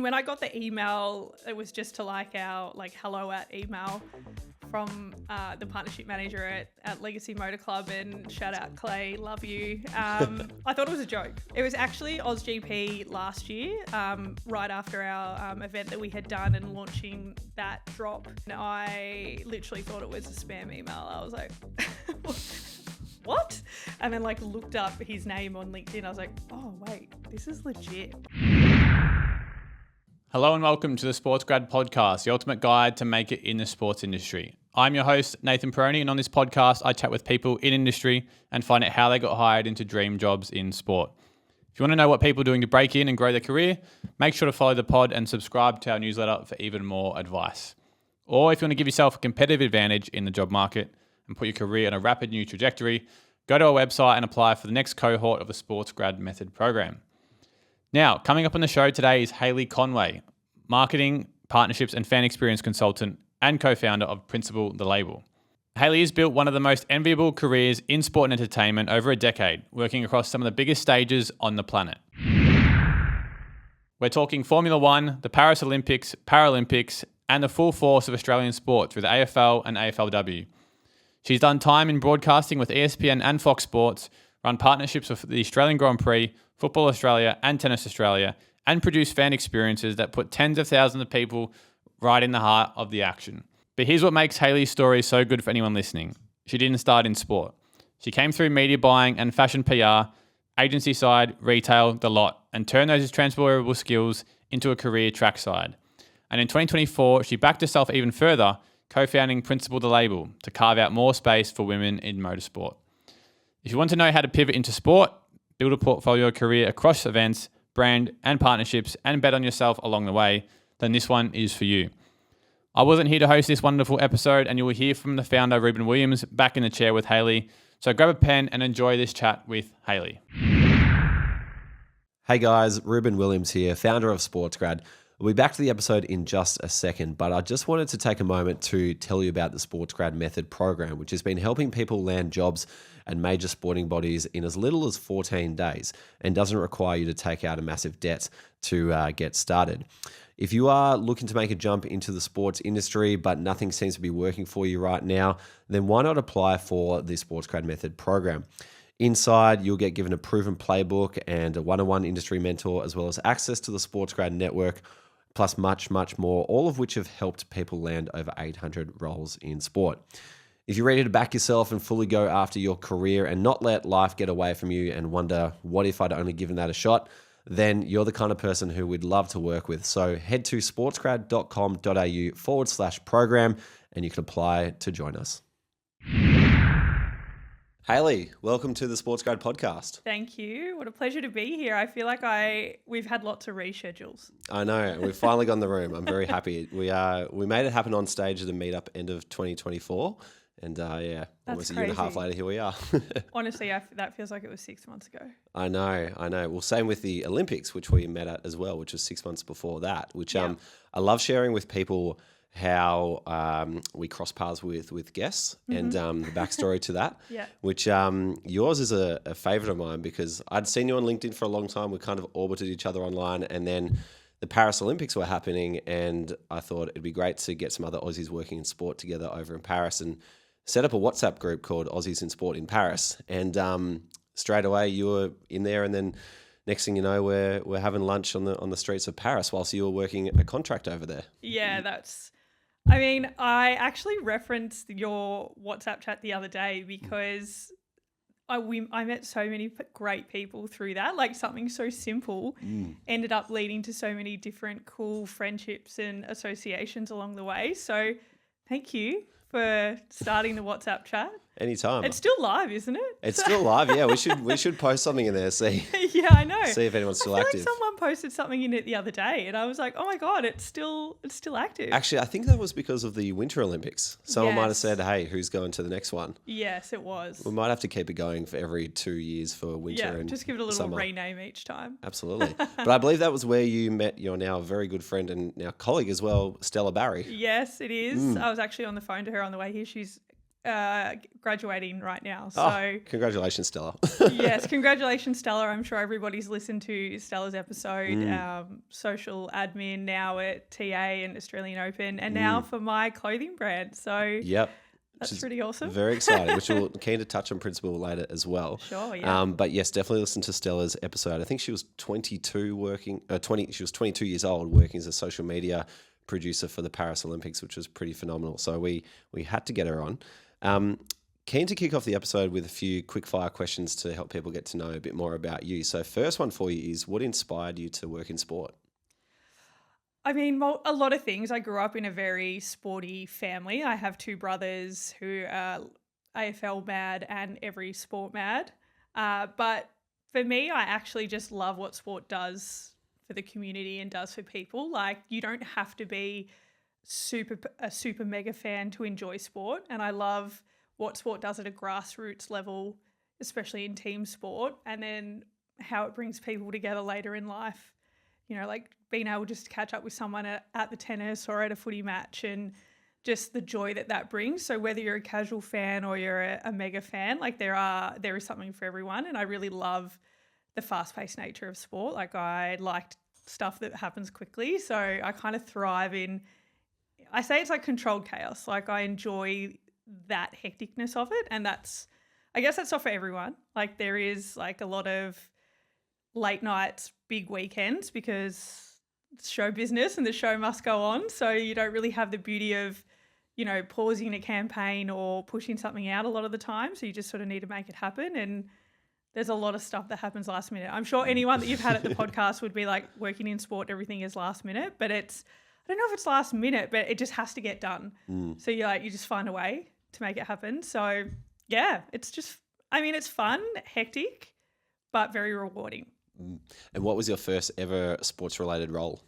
When I got the email, it was just to our hello at email from the partnership manager at Legacy Motor Club, and shout out Clay, love you. I thought it was a joke. It was actually AusGP last year, right after our event that we had done and launching that drop. And I literally thought it was a spam email. I was like, what? And then looked up his name on LinkedIn. I was like, oh wait, this is legit. Hello and welcome to the Sports Grad Podcast, the ultimate guide to make it in the sports industry. I'm your host, Nathan Peroni, and on this podcast, I chat with people in industry and find out how they got hired into dream jobs in sport. If you want to know what people are doing to break in and grow their career, make sure to follow the pod and subscribe to our newsletter for even more advice. Or if you want to give yourself a competitive advantage in the job market and put your career on a rapid new trajectory, go to our website and apply for the next cohort of the Sports Grad Method program. Now, coming up on the show today is Hayley Conway, marketing, partnerships and fan experience consultant and co-founder of Principal, the label. Hayley has built one of the most enviable careers in sport and entertainment over a decade, working across some of the biggest stages on the planet. We're talking Formula One, the Paris Olympics, Paralympics, and the full force of Australian sports with AFL and AFLW. She's done time in broadcasting with ESPN and Fox Sports, run partnerships with the Australian Grand Prix, Football Australia and Tennis Australia, and produced fan experiences that put tens of thousands of people right in the heart of the action. But here's what makes Hayley's story so good for anyone listening. She didn't start in sport. She came through media buying and fashion PR, agency side, retail, the lot, and turned those transferable skills into a career trackside. And in 2024, she backed herself even further, co-founding Principal, the label, to carve out more space for women in motorsport. If you want to know how to pivot into sport, build a portfolio career across events, brand and partnerships, and bet on yourself along the way, then this one is for you. I wasn't here to host this wonderful episode, and you will hear from the founder, Ruben Williams, back in the chair with Hayley. So grab a pen and enjoy this chat with Hayley. Hey guys, Ruben Williams here, founder of Sports Grad. We'll be back to the episode in just a second, but I just wanted to take a moment to tell you about the Sports Grad Method program, which has been helping people land jobs and major sporting bodies in as little as 14 days and doesn't require you to take out a massive debt to get started. If you are looking to make a jump into the sports industry, but nothing seems to be working for you right now, then why not apply for the Sports Grad Method program? Inside, you'll get given a proven playbook and a one-on-one industry mentor, as well as access to the Sports Grad network, plus much, much more, all of which have helped people land over 800 roles in sport. If you're ready to back yourself and fully go after your career and not let life get away from you and wonder, what if I'd only given that a shot? Then you're the kind of person who we'd love to work with. So head to sportsgrad.com.au/program and you can apply to join us. Hayley, welcome to the Sports Grad Podcast. Thank you. What a pleasure to be here. I feel like we've had lots of reschedules. I know. We've finally got in the room. I'm very happy. We made it happen on stage at the meetup end of 2024. And almost a year and a half later, here we are. Honestly, that feels like it was 6 months ago. I know. Well, same with the Olympics, which we met at as well, which was 6 months before that, which I love sharing with people how we cross paths with guests and the backstory to that, which yours is a favourite of mine because I'd seen you on LinkedIn for a long time. We kind of orbited each other online, and then the Paris Olympics were happening, and I thought it'd be great to get some other Aussies working in sport together over in Paris and set up a WhatsApp group called Aussies in Sport in Paris. And straight away you were in there, and then next thing you know, we're having lunch on the streets of Paris whilst you were working a contract over there. Yeah, I actually referenced your WhatsApp chat the other day because I met so many great people through that. Like something so simple ended up leading to so many different cool friendships and associations along the way. So thank you for starting the WhatsApp chat. Anytime. It's still live, isn't it? It's still live, yeah. We should post something in there, see. Yeah, I know. See if anyone's still active. Like someone posted something in it the other day and I was like, oh my God, it's still active. Actually, I think that was because of the Winter Olympics. Someone might have said, hey, who's going to the next one? Yes, it was. We might have to keep it going for every 2 years for winter and just give it a little summer. rename each time. Absolutely. But I believe that was where you met your now very good friend and now colleague as well, Stella Barry. Yes, it is. I was actually on the phone to her on the way here. She's graduating right now. So congratulations, Stella. yes, congratulations, Stella. I'm sure everybody's listened to Stella's episode. Social admin now at TA and Australian Open, and now for my clothing brand. So yep. That's pretty awesome. Very exciting, which we'll keen to touch on principal later as well. Sure, yeah. But yes, definitely listen to Stella's episode. I think she was 22 she was 22 years old working as a social media producer for the Paris Olympics, which was pretty phenomenal. So we had to get her on. Keen to kick off the episode with a few quick fire questions to help people get to know a bit more about you. So first one for you is, what inspired you to work in sport? I mean, a lot of things. I grew up in a very sporty family. I have two brothers who are AFL mad and every sport mad. But for me, I actually just love what sport does for the community and does for people. Like, you don't have to be a super mega fan to enjoy sport. And I love what sport does at a grassroots level, especially in team sport, and then how it brings people together later in life. You know, like being able just to catch up with someone at the tennis or at a footy match, and just the joy that brings. So whether you're a casual fan or you're a mega fan, like there is something for everyone. And I really love the fast-paced nature of sport. Like, I liked stuff that happens quickly. So I kind of thrive I say it's like controlled chaos. Like, I enjoy that hecticness of it. And I guess that's not for everyone. Like, there is like a lot of late nights, big weekends, because it's show business and the show must go on. So you don't really have the beauty of, you know, pausing a campaign or pushing something out a lot of the time. So you just sort of need to make it happen. And there's a lot of stuff that happens last minute. I'm sure anyone that you've had at the podcast would be like, working in sport, everything is last minute, but I don't know if it's last minute, but it just has to get done. So you just find a way to make it happen. So yeah, it's fun, hectic, but very rewarding. And what was your first ever sports related role?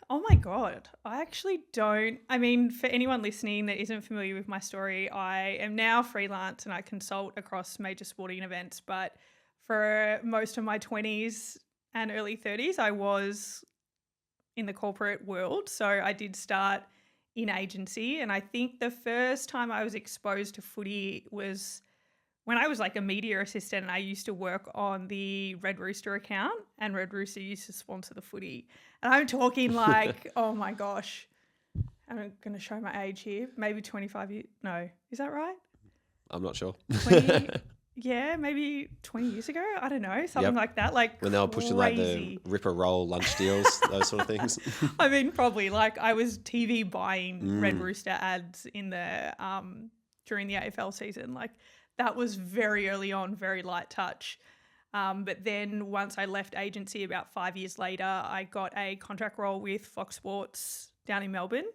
Oh my God. I actually don't. I mean, for anyone listening that isn't familiar with my story, I am now freelance and I consult across major sporting events. But for most of my 20s and early 30s, I was in the corporate world. So I did start in agency. And I think the first time I was exposed to footy was when I was like a media assistant, and I used to work on the Red Rooster account, and Red Rooster used to sponsor the footy. And I'm talking like, oh my gosh, I'm going to show my age here. Maybe 25 years. No, is that right? I'm not sure. 20, yeah, maybe 20 years ago. I don't know, something like that. Like, when they were pushing like the Ripper Roll lunch deals, those sort of things. I mean, probably like I was TV buying Red Rooster ads in the during the AFL season. Like, that was very early on, very light touch. But then once I left agency about 5 years later, I got a contract role with Fox Sports down in Melbourne,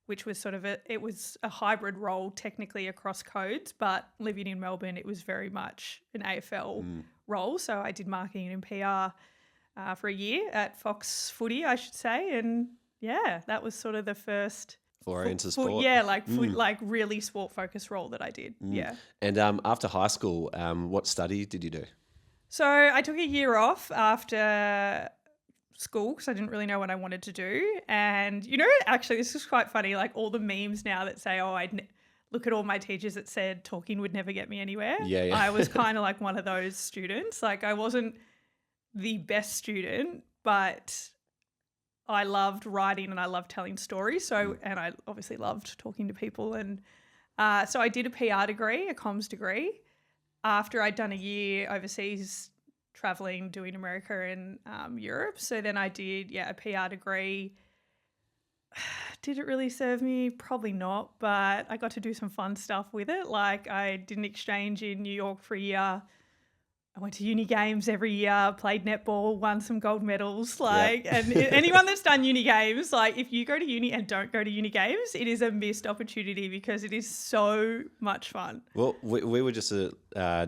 which was it was a hybrid role technically across codes, but living in Melbourne, it was very much an AFL role. So I did marketing and PR for a year at Fox Footy, I should say. And yeah, that was sort of the first foray into sport. Yeah, like really sport focused role that I did. Yeah. And after high school, what study did you do? So I took a year off after school because I didn't really know what I wanted to do. And, you know, actually this is quite funny, like all the memes now that say, oh, look at all my teachers that said talking would never get me anywhere. Yeah. I was kind of like one of those students. Like, I wasn't the best student, but I loved writing and I loved telling stories. So, and I obviously loved talking to people. And so I did a PR degree, a comms degree, after I'd done a year overseas traveling, doing America and Europe. So then I did, a PR degree. Did it really serve me? Probably not, but I got to do some fun stuff with it. Like, I did an exchange in New York for a year. I went to uni games every year, played netball, won some gold medals. And anyone that's done uni games, like, if you go to uni and don't go to uni games, it is a missed opportunity because it is so much fun. Well, we were just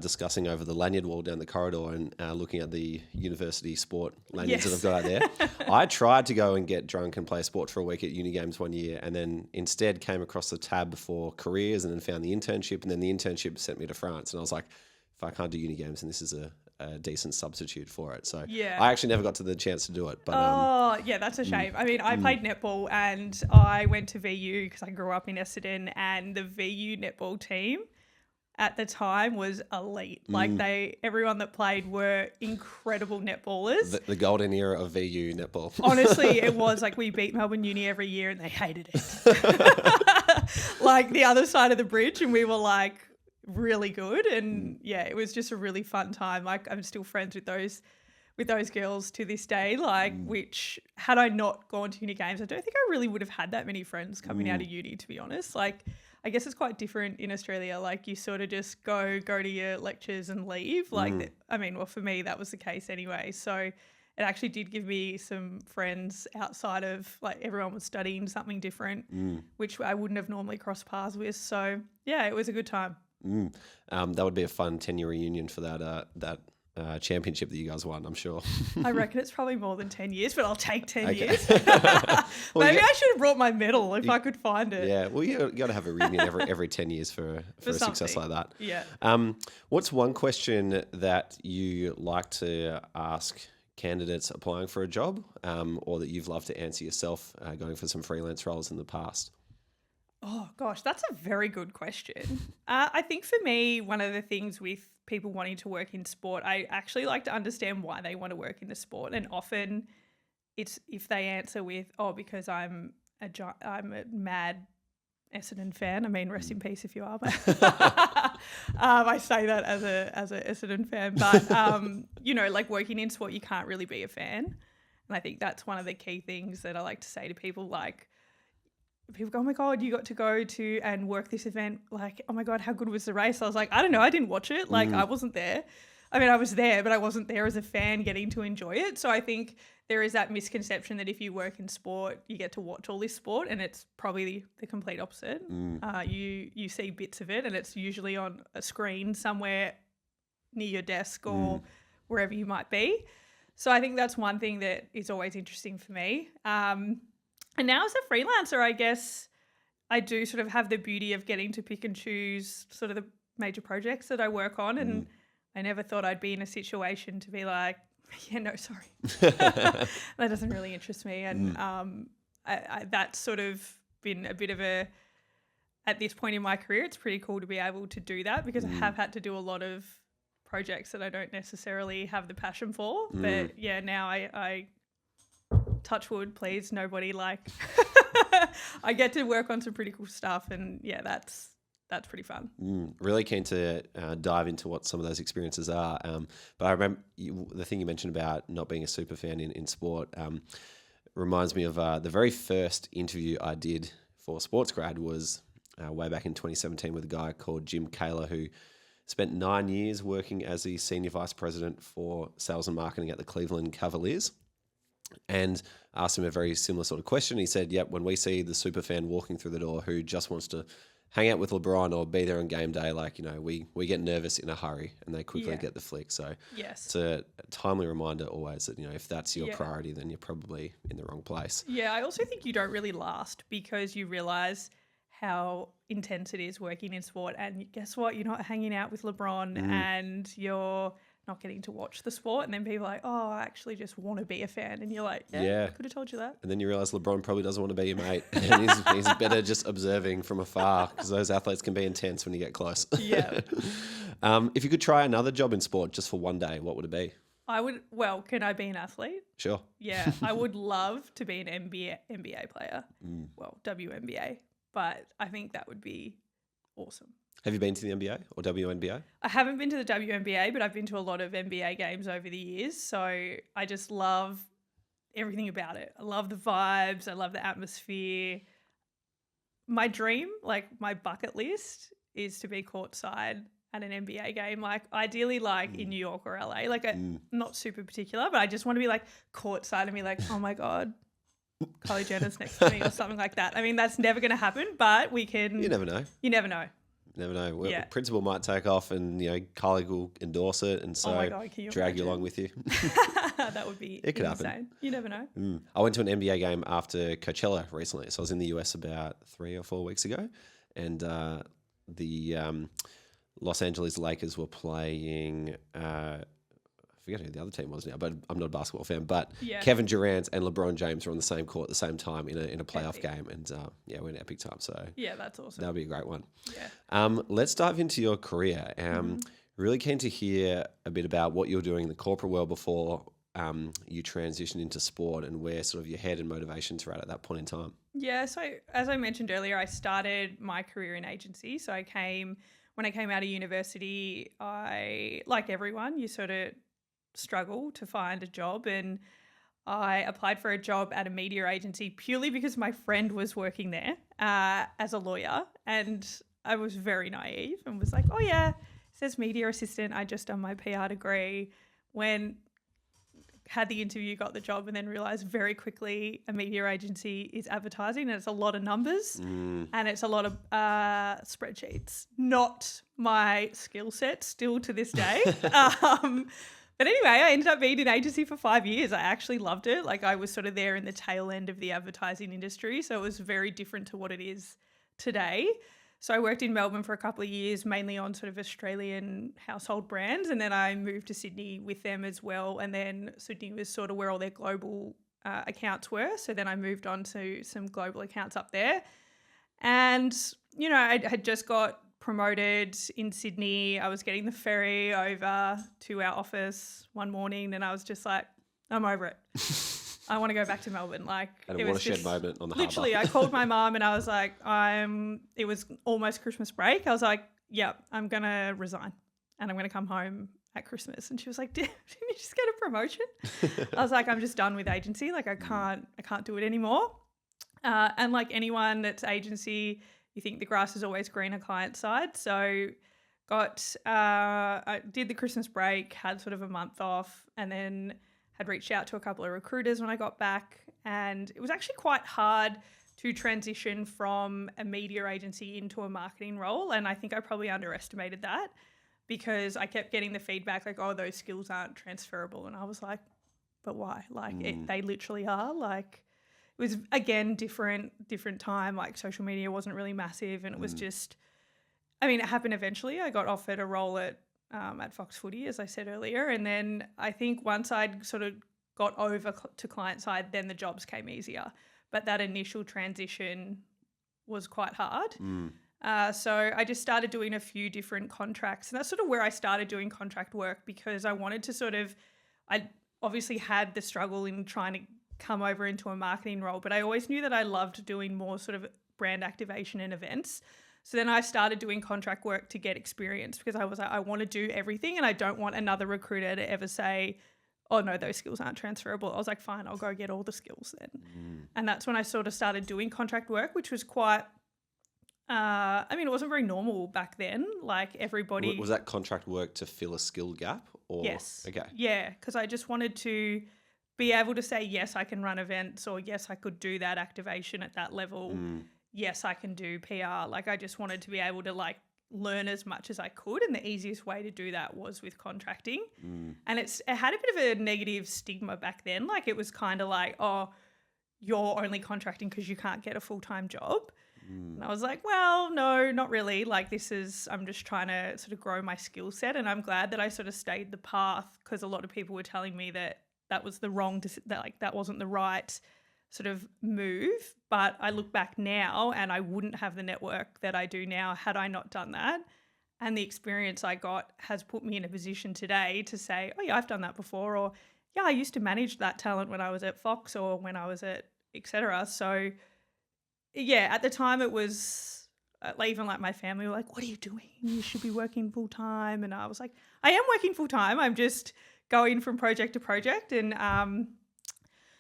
discussing over the lanyard wall down the corridor and looking at the university sport lanyards that I've got out there. I tried to go and get drunk and play sport for a week at uni games one year, and then instead came across the tab for careers and then found the internship, and then the internship sent me to France. And I was like, if I can't do uni games and this is a a decent substitute for it. So Yeah. I actually never got to the chance to do it. But that's a shame. I mean, I played netball and I went to VU because I grew up in Essendon, and the VU netball team at the time was elite. Like everyone that played were incredible netballers. the golden era of VU netball. Honestly, it was like we beat Melbourne Uni every year and they hated it. Like the other side of the bridge, and we were like really good. And yeah, it was just a really fun time. Like I'm still friends with those girls to this day. Like which had I not gone to uni games, I don't think I really would have had that many friends coming out of uni, to be honest. Like I guess it's quite different in Australia. Like you sort of just go to your lectures and leave. Like, I mean, well, for me, that was the case anyway. So it actually did give me some friends outside of like everyone was studying something different, which I wouldn't have normally crossed paths with. So yeah, it was a good time. That would be a fun 10-year reunion for that championship that you guys won, I'm sure. I reckon it's probably more than 10 years, but I'll take 10 years. Well, Maybe I should have brought my medal if I could find it. Yeah, well, you got to have a reunion every 10 years for a success like that. Yeah. What's one question that you like to ask candidates applying for a job, or that you've loved to answer yourself going for some freelance roles in the past? Oh, gosh, that's a very good question. I think for me, one of the things with people wanting to work in sport, I actually like to understand why they want to work in the sport. And often it's if they answer with, oh, because I'm a mad Essendon fan. I mean, rest in peace if you are. But I say that as a Essendon fan. But, you know, like working in sport, you can't really be a fan. And I think that's one of the key things that I like to say to people, like, people go, oh my God, you got to go to and work this event. Like, oh my God, how good was the race? I was like, I don't know. I didn't watch it. Like, I wasn't there. I mean, I was there, but I wasn't there as a fan getting to enjoy it. So I think there is that misconception that if you work in sport, you get to watch all this sport, and it's probably the complete opposite. You see bits of it, and it's usually on a screen somewhere near your desk or wherever you might be. So I think that's one thing that is always interesting for me. And now as a freelancer, I guess I do sort of have the beauty of getting to pick and choose sort of the major projects that I work on. And I never thought I'd be in a situation to be like, yeah, no, sorry. That doesn't really interest me. And that's sort of been a bit of at this point in my career, it's pretty cool to be able to do that because I have had to do a lot of projects that I don't necessarily have the passion for. But yeah, now I touch wood, please, nobody, like I get to work on some pretty cool stuff, and yeah, that's pretty fun. Really keen to dive into what some of those experiences are. But I remember the thing you mentioned about not being a super fan in sport reminds me of the very first interview I did for Sports Grad was way back in 2017 with a guy called Jim Kaler, who spent 9 years working as the Senior Vice President for Sales and Marketing at the Cleveland Cavaliers. And asked him a very similar sort of question. He said, yep, when we see the super fan walking through the door who just wants to hang out with LeBron or be there on game day, like, you know, we get nervous in a hurry and they quickly get the flick. So it's a timely reminder always that, you know, if that's your priority, then you're probably in the wrong place. Yeah, I also think you don't really last because you realise how intense it is working in sport. And guess what? You're not hanging out with LeBron and you're not getting to watch the sport, and then people are like, oh, I actually just want to be a fan, and you're like, yeah. Could have told you that. And then you realise LeBron probably doesn't want to be your mate, and he's better just observing from afar because those athletes can be intense when you get close. Yeah. If you could try another job in sport just for one day, what would it be? Can I be an athlete? Sure. Yeah, I would love to be an NBA player. Well, WNBA, but I think that would be awesome. Have you been to the NBA or WNBA? I haven't been to the WNBA, but I've been to a lot of NBA games over the years. So I just love everything about it. I love the vibes. I love the atmosphere. My dream, like my bucket list, is to be courtside at an NBA game. Like ideally like in New York or LA. Like I'm not super particular, but I just want to be like courtside and be like, oh my God, Kylie Jenner's next to me or something like that. I mean, that's never going to happen, but we can. You never know. You never know. Never know. Well, the principal might take off and, you know, Kylie will endorse it and so drag you along with you. That would be it could insane. happen. You never know. I went to an NBA game after Coachella recently. So I was in the US about 3 or 4 weeks ago, and the Los Angeles Lakers were playing forget who the other team was now, but I'm not a basketball fan. But Yeah. Kevin Durant and LeBron James were on the same court at the same time in a playoff Epic. game, and we're in epic time. So Yeah, that's awesome. that'll be a great one. Yeah. Let's dive into your career. Really keen to hear a bit about what you're doing in the corporate world before you transition into sport, and where sort of your head and motivations were at that point in time. Yeah, so as I mentioned earlier, I started my career in agency. So when I came out of university, like everyone, you sort of struggle to find a job, and I applied for a job at a media agency purely because my friend was working there as a lawyer, and I was very naive and was like, oh yeah, it says media assistant. I just done my PR degree. Had the interview, got the job, and then realised very quickly a media agency is advertising, and it's a lot of numbers and it's a lot of spreadsheets. Not my skill set still to this day. But anyway, I ended up being in agency for 5 years. I actually loved it. Like, I was sort of there in the tail end of the advertising industry, so it was very different to what it is today. So I worked in Melbourne for a couple of years, mainly on sort of Australian household brands. And then I moved to Sydney with them as well. And then Sydney was sort of where all their global accounts were. So then I moved on to some global accounts up there. And, you know, I had just got promoted in Sydney. I was getting the ferry over to our office one morning, and I was just like, I'm over it. I want to go back to Melbourne. Like, And it a was watershed just, moment on the literally, harbour. I called my mum and I was like, it was almost Christmas break. I was like, yeah, I'm going to resign and I'm going to come home at Christmas. And she was like, didn't you just get a promotion? I was like, I'm just done with agency. Like, I can't do it anymore. And like anyone that's agency, you think the grass is always greener client side. So I did the Christmas break, had sort of a month off, and then had reached out to a couple of recruiters when I got back. And it was actually quite hard to transition from a media agency into a marketing role. And I think I probably underestimated that, because I kept getting the feedback like, oh, those skills aren't transferable. And I was like, but why? Like, they literally are. Like, it was, again, different time. Like, social media wasn't really massive, and it was just, I mean, it happened eventually. I got offered a role at Fox Footy, as I said earlier. And then I think once I'd sort of got over to client side, then the jobs came easier. But that initial transition was quite hard. So I just started doing a few different contracts. And that's sort of where I started doing contract work, because I wanted to I obviously had the struggle in trying to come over into a marketing role, but I always knew that I loved doing more sort of brand activation and events. So then I started doing contract work to get experience, because I was like, I want to do everything, and I don't want another recruiter to ever say, oh no, those skills aren't transferable. I was like, fine, I'll go get all the skills then. And that's when I sort of started doing contract work, which was quite, I mean, it wasn't very normal back then. Like, everybody. Was that contract work to fill a skill gap? Or? Yes. Okay. Yeah, because I just wanted to be able to say, yes, I can run events, or yes, I could do that activation at that level. Yes, I can do PR. Like, I just wanted to be able to like learn as much as I could. And the easiest way to do that was with contracting. And it had a bit of a negative stigma back then. Like, it was kind of like, oh, you're only contracting because you can't get a full-time job. And I was like, well, no, not really. Like, I'm just trying to sort of grow my skill set. And I'm glad that I sort of stayed the path, because a lot of people were telling me that was the wrong, that wasn't the right sort of move. But I look back now and I wouldn't have the network that I do now had I not done that. And the experience I got has put me in a position today to say, oh yeah, I've done that before. Or yeah, I used to manage that talent when I was at Fox or when I was at et cetera. So yeah, at the time it was even like my family were like, what are you doing? You should be working full time. And I was like, I am working full time. I'm just going from project to project. And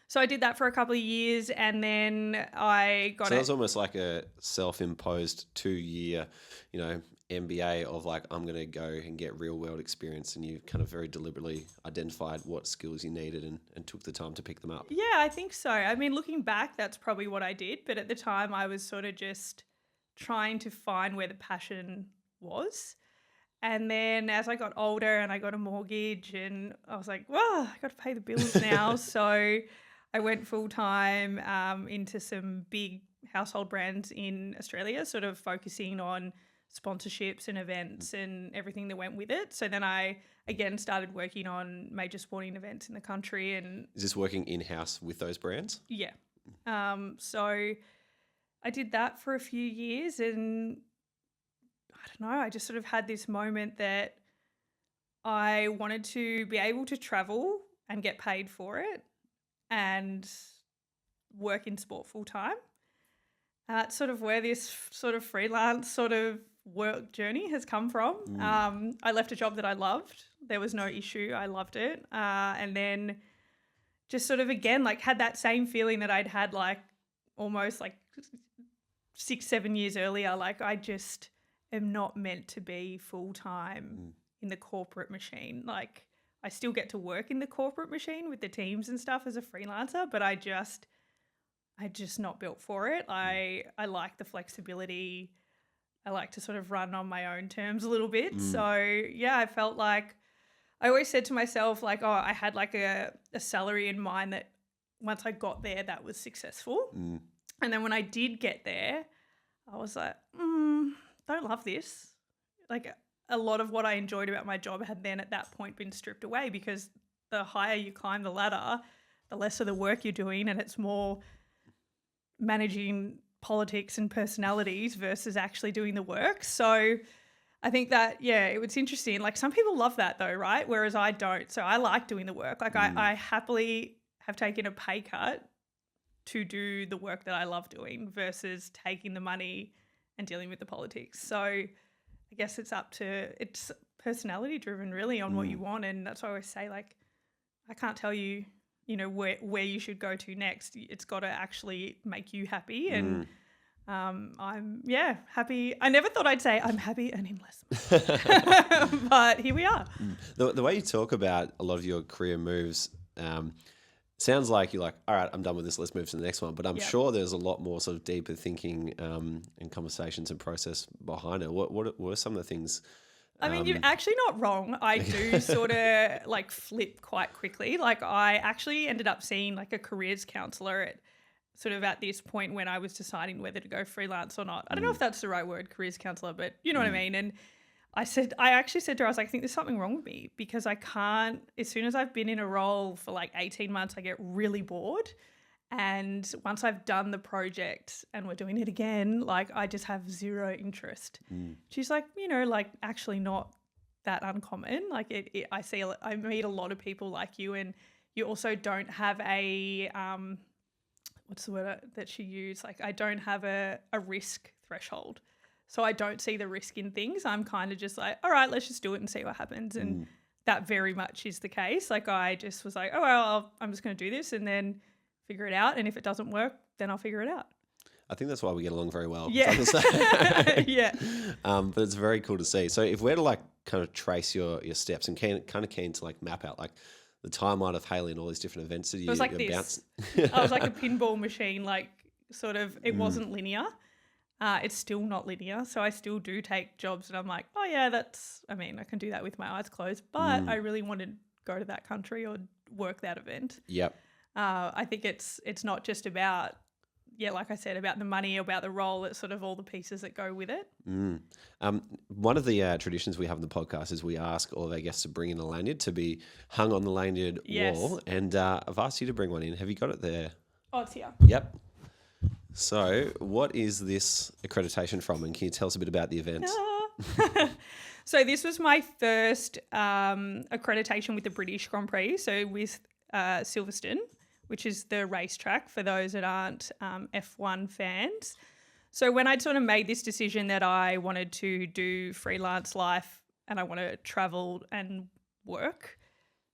so I did that for a couple of years, and then I got So it was almost like a self-imposed 2-year, MBA of like, I'm going to go and get real world experience, and you kind of very deliberately identified what skills you needed and took the time to pick them up. Yeah, I think so. I mean, looking back, that's probably what I did. But at the time I was sort of just trying to find where the passion was. And then as I got older and I got a mortgage, and I was like, well, I got to pay the bills now. So I went full-time into some big household brands in Australia, sort of focusing on sponsorships and events and everything that went with it. So then I, again, started working on major sporting events in the country. And Is this working in-house with those brands? yeah. So I did that for a few years, and I don't know, I just sort of had this moment that I wanted to be able to travel and get paid for it and work in sport full time. And that's sort of where this sort of freelance sort of work journey has come from. I left a job that I loved. There was no issue. I loved it. And then just sort of, again, like had that same feeling that I'd had like almost like 6-7 years earlier. Like I just am not meant to be full time in the corporate machine. Like I still get to work in the corporate machine with the teams and stuff as a freelancer, but I just not built for it. I like the flexibility. I like to sort of run on my own terms a little bit. So yeah, I felt like I always said to myself like, oh, I had like a salary in mind that once I got there, that was successful. And then when I did get there, I was like, don't love this. Like a lot of what I enjoyed about my job had then at that point been stripped away, because the higher you climb the ladder, the less of the work you're doing, and it's more managing politics and personalities versus actually doing the work. So I think that, yeah, it was interesting. Like some people love that though, right? Whereas I don't. So I like doing the work. Like I happily have taken a pay cut to do the work that I love doing versus taking the money and dealing with the politics. So I guess it's personality driven really on what you want. And that's why I always say, like, I can't tell you, you know, where you should go to next. It's got to actually make you happy. And I'm, happy. I never thought I'd say I'm happy earning less, but here we are. The way you talk about a lot of your career moves sounds like you're like, all right, I'm done with this. Let's move to the next one. But I'm sure there's a lot more sort of deeper thinking and conversations and process behind it. What are some of the things? I mean, you're actually not wrong. I do sort of like flip quite quickly. Like I actually ended up seeing like a careers counsellor at this point when I was deciding whether to go freelance or not. I don't know if that's the right word, careers counsellor, but you know what I mean. And I actually said to her, I was like, I think there's something wrong with me, because I can't, as soon as I've been in a role for like 18 months, I get really bored. And once I've done the project and we're doing it again, like I just have zero interest. She's like, you know, like actually not that uncommon. Like I meet a lot of people like you, and you also don't have a, what's the word that she used? Like I don't have a risk threshold. So I don't see the risk in things. I'm kind of just like, all right, let's just do it and see what happens. And that very much is the case. Like I just was like, oh, well, I'm just going to do this and then figure it out. And if it doesn't work, then I'll figure it out. I think that's why we get along very well. Yeah. Yeah. But it's very cool to see. So if we're to like kind of trace your steps and kind of keen to like map out like the timeline of Hayley and all these different events that you like bounce. I was like a pinball machine, like sort of, it wasn't linear. It's still not linear. So I still do take jobs and I'm like, oh yeah, I can do that with my eyes closed, but I really want to go to that country or work that event. Yep. I think it's not just about, like I said, about the money, about the role. It's sort of all the pieces that go with it. One of the traditions we have in the podcast is we ask all of our guests to bring in a lanyard to be hung on the lanyard wall. And I've asked you to bring one in. Have you got it there? Oh, it's here. Yep. So what is this accreditation from? And can you tell us a bit about the event? So this was my first accreditation with the British Grand Prix. So with Silverstone, which is the racetrack for those that aren't F1 fans. So when I'd sort of made this decision that I wanted to do freelance life and I want to travel and work,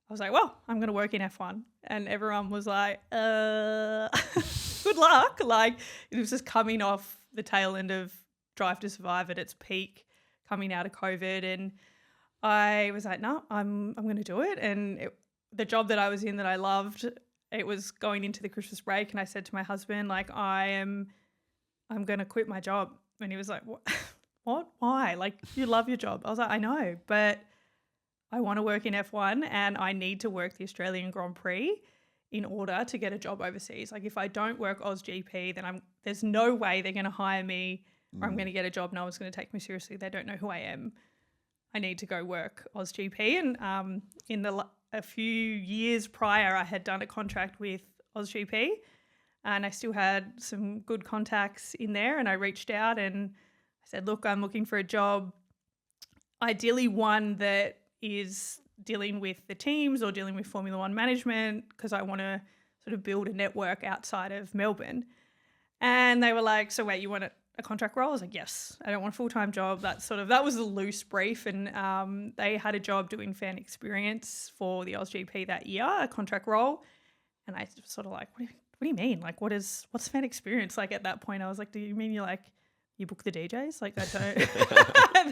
I was like, well, I'm going to work in F1. And everyone was like, good luck. Like it was just coming off the tail end of Drive to Survive at its peak, coming out of COVID. And I was like, no, I'm going to do it. And the job that I was in that I loved, it was going into the Christmas break. And I said to my husband, like, I'm going to quit my job. And he was like, what? Why? Like, you love your job. I was like, I know, but I want to work in F1 and I need to work the Australian Grand Prix in order to get a job overseas. Like if I don't work AusGP, then there's no way they're going to hire me or I'm going to get a job. No one's going to take me seriously. They don't know who I am. I need to go work AusGP. And a few years prior, I had done a contract with AusGP, and I still had some good contacts in there. And I reached out and I said, look, I'm looking for a job, ideally one that is dealing with the teams or dealing with Formula One management, because I want to sort of build a network outside of Melbourne. And they were like, so wait, you want a contract role? I was like, yes, I don't want a full-time job. That was a loose brief. And they had a job doing fan experience for the AusGP that year, a contract role. And I was sort of like, what do you mean? Like, what's fan experience? Like at that point, I was like, do you mean you book the DJs? Like, I don't.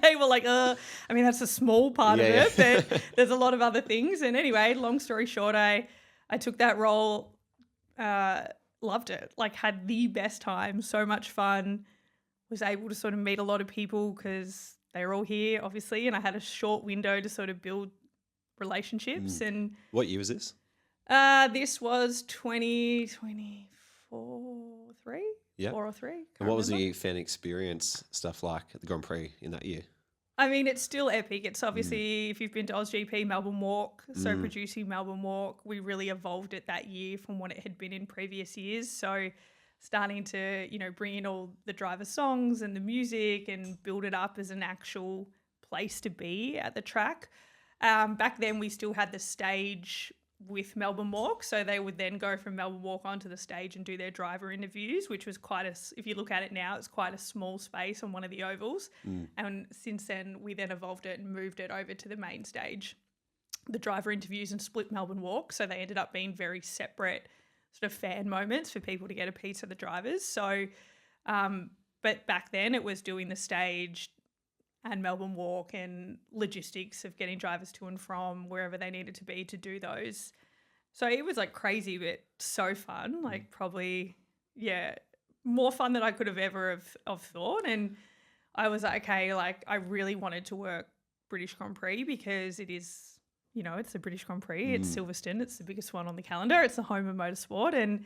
They were like, I mean, that's a small part of it, but there's a lot of other things. And anyway, long story short, I took that role, loved it, like had the best time, so much fun, was able to sort of meet a lot of people because they were all here, obviously, and I had a short window to sort of build relationships. And what year was this? This was 2024, 3? Yeah. 4 or 3. And what was the fan experience stuff like at the Grand Prix in that year? I mean, it's still epic. It's obviously, if you've been to AusGP, Melbourne Walk, so producing Melbourne Walk, we really evolved it that year from what it had been in previous years. So starting to, bring in all the driver songs and the music and build it up as an actual place to be at the track. Back then, we still had the stage with Melbourne Walk, so they would then go from Melbourne Walk onto the stage and do their driver interviews, which was if you look at it now, it's quite a small space on one of the ovals. And since then, we then evolved it and moved it over to the main stage, the driver interviews, and split Melbourne Walk. So they ended up being very separate sort of fan moments for people to get a piece of the drivers. So, but back then it was doing the stage and Melbourne Walk and logistics of getting drivers to and from wherever they needed to be to do those. So it was like crazy, but so fun, like probably, more fun than I could have ever have thought. And I was like, okay, like I really wanted to work British Grand Prix because it is, it's the British Grand Prix. It's Silverstone. It's the biggest one on the calendar. It's the home of motorsport. And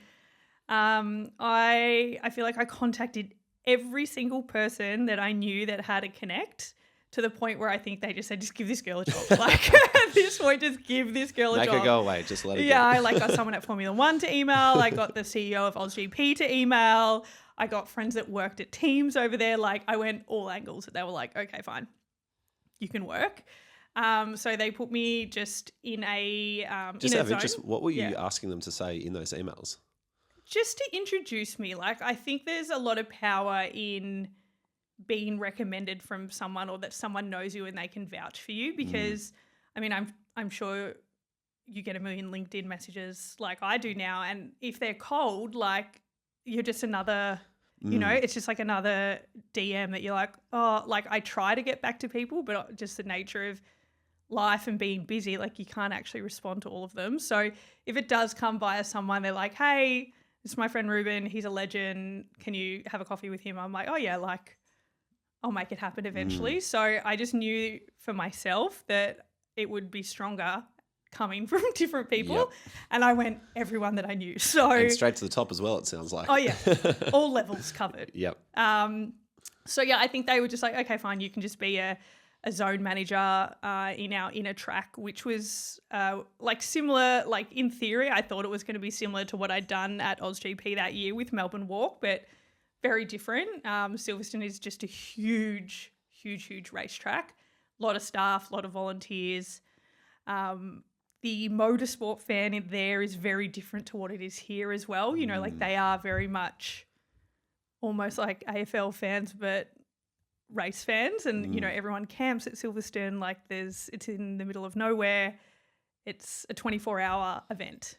I feel like I contacted every single person that I knew that had a connect, to the point where I think they just said, just give this girl a job. Like at this point, just give this girl a job. Make her go away. Just let her go. Yeah, I got someone at Formula One to email. I got the CEO of AusGP to email. I got friends that worked at teams over there. Like I went all angles. They were like, okay, fine, you can work. So they put me just in a what were you asking them to say in those emails? Just to introduce me. Like I think there's a lot of power in being recommended from someone, or that someone knows you and they can vouch for you, because I mean, I'm sure you get a million LinkedIn messages like I do now, and if they're cold, like you're just another, it's just like another DM that you're like, oh, like I try to get back to people, but just the nature of life and being busy, like you can't actually respond to all of them. So if it does come via someone, they're like, hey, it's my friend Ruben, he's a legend, can you have a coffee with him? I'm like, oh yeah, like I'll make it happen eventually. So I just knew for myself that it would be stronger coming from different people. Yep. And I went everyone that I knew. So and straight to the top as well, it sounds like. Oh yeah, all levels covered. Yep. So yeah, I think they were just like, okay, fine, you can just be a zone manager in our inner track, which was like similar, like in theory, I thought it was going to be similar to what I'd done at AusGP that year with Melbourne Walk, but very different. Silverstone is just a huge racetrack. A lot of staff, a lot of volunteers. The motorsport fan in there is very different to what it is here as well. Like they are very much almost like AFL fans, but race fans. And, everyone camps at Silverstone. Like it's in the middle of nowhere. It's a 24-hour event.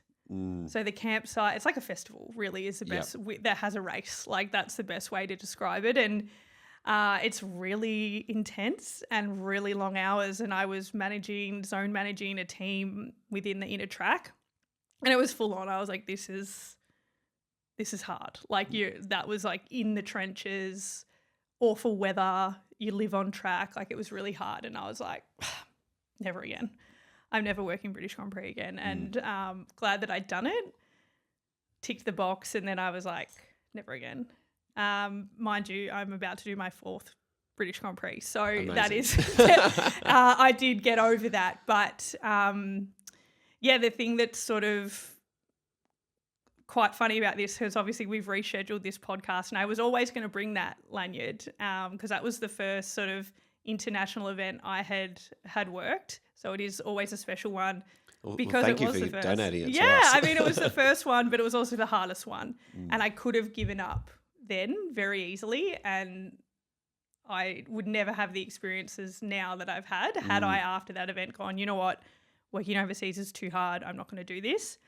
So the campsite, it's like a festival, really, is the best, that has a race. Like that's the best way to describe it. And it's really intense and really long hours. And I was zone managing a team within the inner track, and it was full on. I was like, this is hard. Like that was like in the trenches, awful weather, you live on track. Like it was really hard. And I was like, never again. I'm never working British Grand Prix again. And glad that I'd done it, ticked the box, and then I was like, never again. Mind you, I'm about to do my 4th British Grand Prix. So Amazing. that is, I did get over that. But the thing that's sort of quite funny about this, because obviously we've rescheduled this podcast, and I was always going to bring that lanyard because that was the first sort of international event I had worked. So it is always a special one because thank it was you the for first. donating it Yeah, to us. I mean, it was the first one, but it was also the hardest one. And I could have given up then very easily, and I would never have the experiences now that I've had I, after that event, gone, you know what, working overseas is too hard. I'm not going to do this.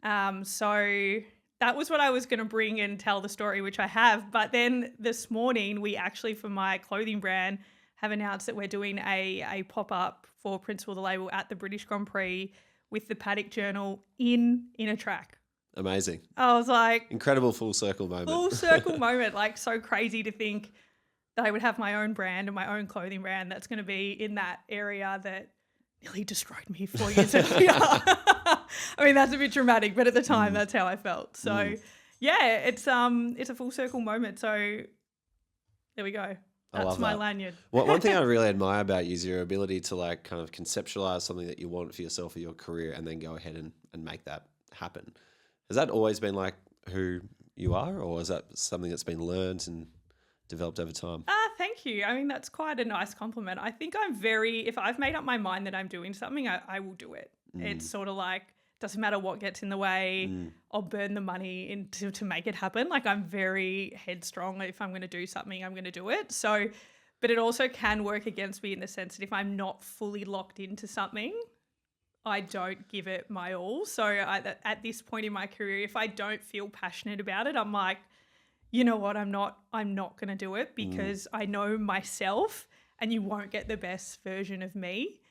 So that was what I was going to bring and tell the story, which I have. But then this morning, we actually, for my clothing brand, have announced that we're doing a pop-up for Principal the Label at the British Grand Prix with the Paddock Journal in a track. Amazing. I was like... Incredible full circle moment. Full circle moment. Like, so crazy to think that I would have my own brand and my own clothing brand that's going to be in that area that nearly destroyed me 4 years earlier. I mean, that's a bit dramatic, but at the time, that's how I felt. So, it's a full circle moment. So, there we go. That's my lanyard. One thing I really admire about you is your ability to like kind of conceptualize something that you want for yourself or your career and then go ahead and make that happen. Has that always been like who you are, or is that something that's been learned and developed over time? Thank you. I mean, that's quite a nice compliment. I think if I've made up my mind that I'm doing something, I will do it. It's sort of like, doesn't matter what gets in the way, I'll burn the money to make it happen. Like, I'm very headstrong. If I'm going to do something, I'm going to do it. So, but it also can work against me in the sense that if I'm not fully locked into something, I don't give it my all. So at this point in my career, if I don't feel passionate about it, I'm like, you know what, I'm not going to do it because I know myself and you won't get the best version of me.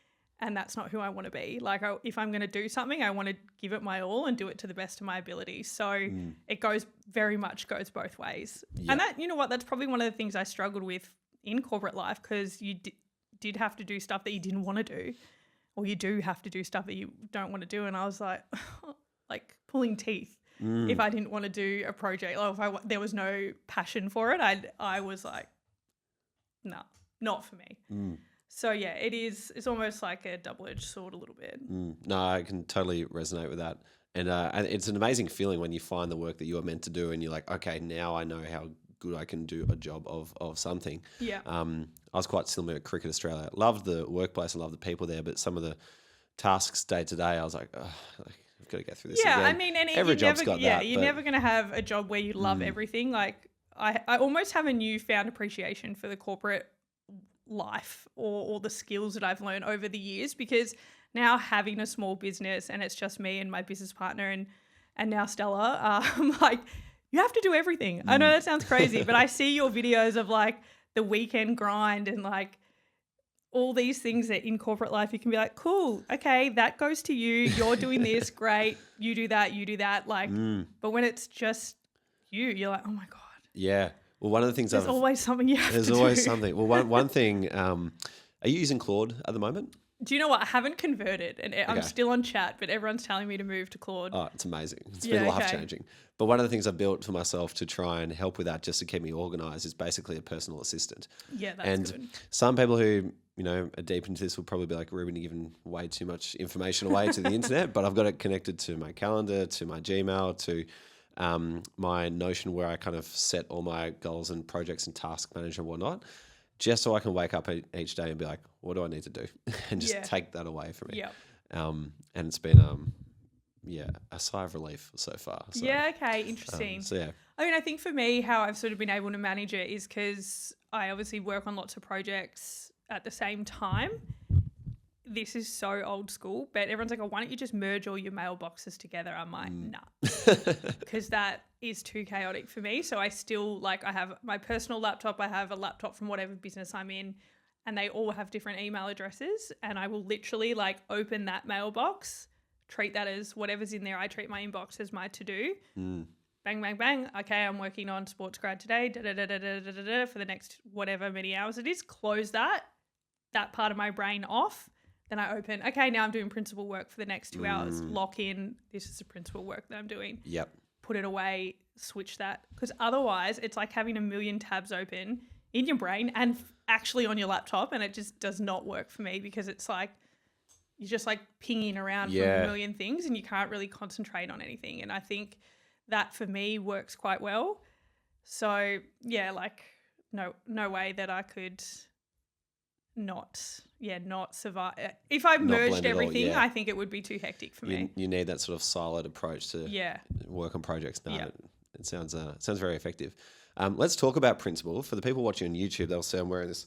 And that's not who I want to be. Like, if I'm going to do something, I want to give it my all and do it to the best of my ability. So it very much goes both ways. Yep. And that, you know what, that's probably one of the things I struggled with in corporate life, because you did have to do stuff that you didn't want to do, or you do have to do stuff that you don't want to do. And I was like, like pulling teeth. If I didn't want to do a project, or if there was no passion for it, I was like, no, not for me. So yeah, it's almost like a double-edged sword a little bit. No, I can totally resonate with that. And it's an amazing feeling when you find the work that you were meant to do and you're like, okay, now I know how good I can do a job of something. Yeah. I was quite similar at Cricket Australia. Loved the workplace and loved the people there, but some of the tasks day to day, I was like, I've got to get through this again. I mean, and every job's got that. You're never going to have a job where you love everything. Like, I almost have a newfound appreciation for the corporate life or the skills that I've learned over the years, because now having a small business and it's just me and my business partner and now Stella, like, you have to do everything. I know that sounds crazy, but I see your videos of like the weekend grind and like all these things that in corporate life you can be like, cool, okay, that goes to you. You're doing this, great. You do that. Like, but when it's just you're like, oh my God. Yeah. Well, one of the things there's always something you have to do. There's always something. Well, one thing, are you using Claude at the moment? Do you know what? I haven't converted and I'm still on chat, but everyone's telling me to move to Claude. Oh, it's amazing. It's been life-changing. But one of the things I built for myself to try and help with that, just to keep me organised, is basically a personal assistant. Yeah, that's good. And some people who, are deep into this will probably be like, Ruben, you're giving way too much information away to the internet, but I've got it connected to my calendar, to my Gmail, to my Notion, where I kind of set all my goals and projects and task manager and whatnot, just so I can wake up each day and be like, what do I need to do? And just take that away from me. Yep. And it's been, a sigh of relief so far. So, yeah, okay, interesting. I mean, I think for me, how I've sort of been able to manage it is because I obviously work on lots of projects at the same time. This is so old school, but everyone's like, oh, why don't you just merge all your mailboxes together? I'm like, nah, because that is too chaotic for me. So I still I have my personal laptop, I have a laptop from whatever business I'm in, and they all have different email addresses. And I will literally open that mailbox, treat that as whatever's in there. I treat my inbox as my to-do. Bang, bang, bang. Okay, I'm working on Sports Grad today, for the next whatever many hours it is. Close that part of my brain off. Then I open, okay, now I'm doing principal work for the next 2 hours. Lock in, this is the principal work that I'm doing. Yep. put it away, switch that. Because otherwise it's like having a million tabs open in your brain and actually on your laptop, and it just does not work for me because it's like you're just like pinging around from a million things and you can't really concentrate on anything. And I think that for me works quite well. So yeah, like no way that I could not survive. If I merged everything, I think it would be too hectic for me. You need that sort of siloed approach to work on projects. It sounds very effective. Let's talk about Principle. For the people watching on YouTube, they'll see I'm wearing this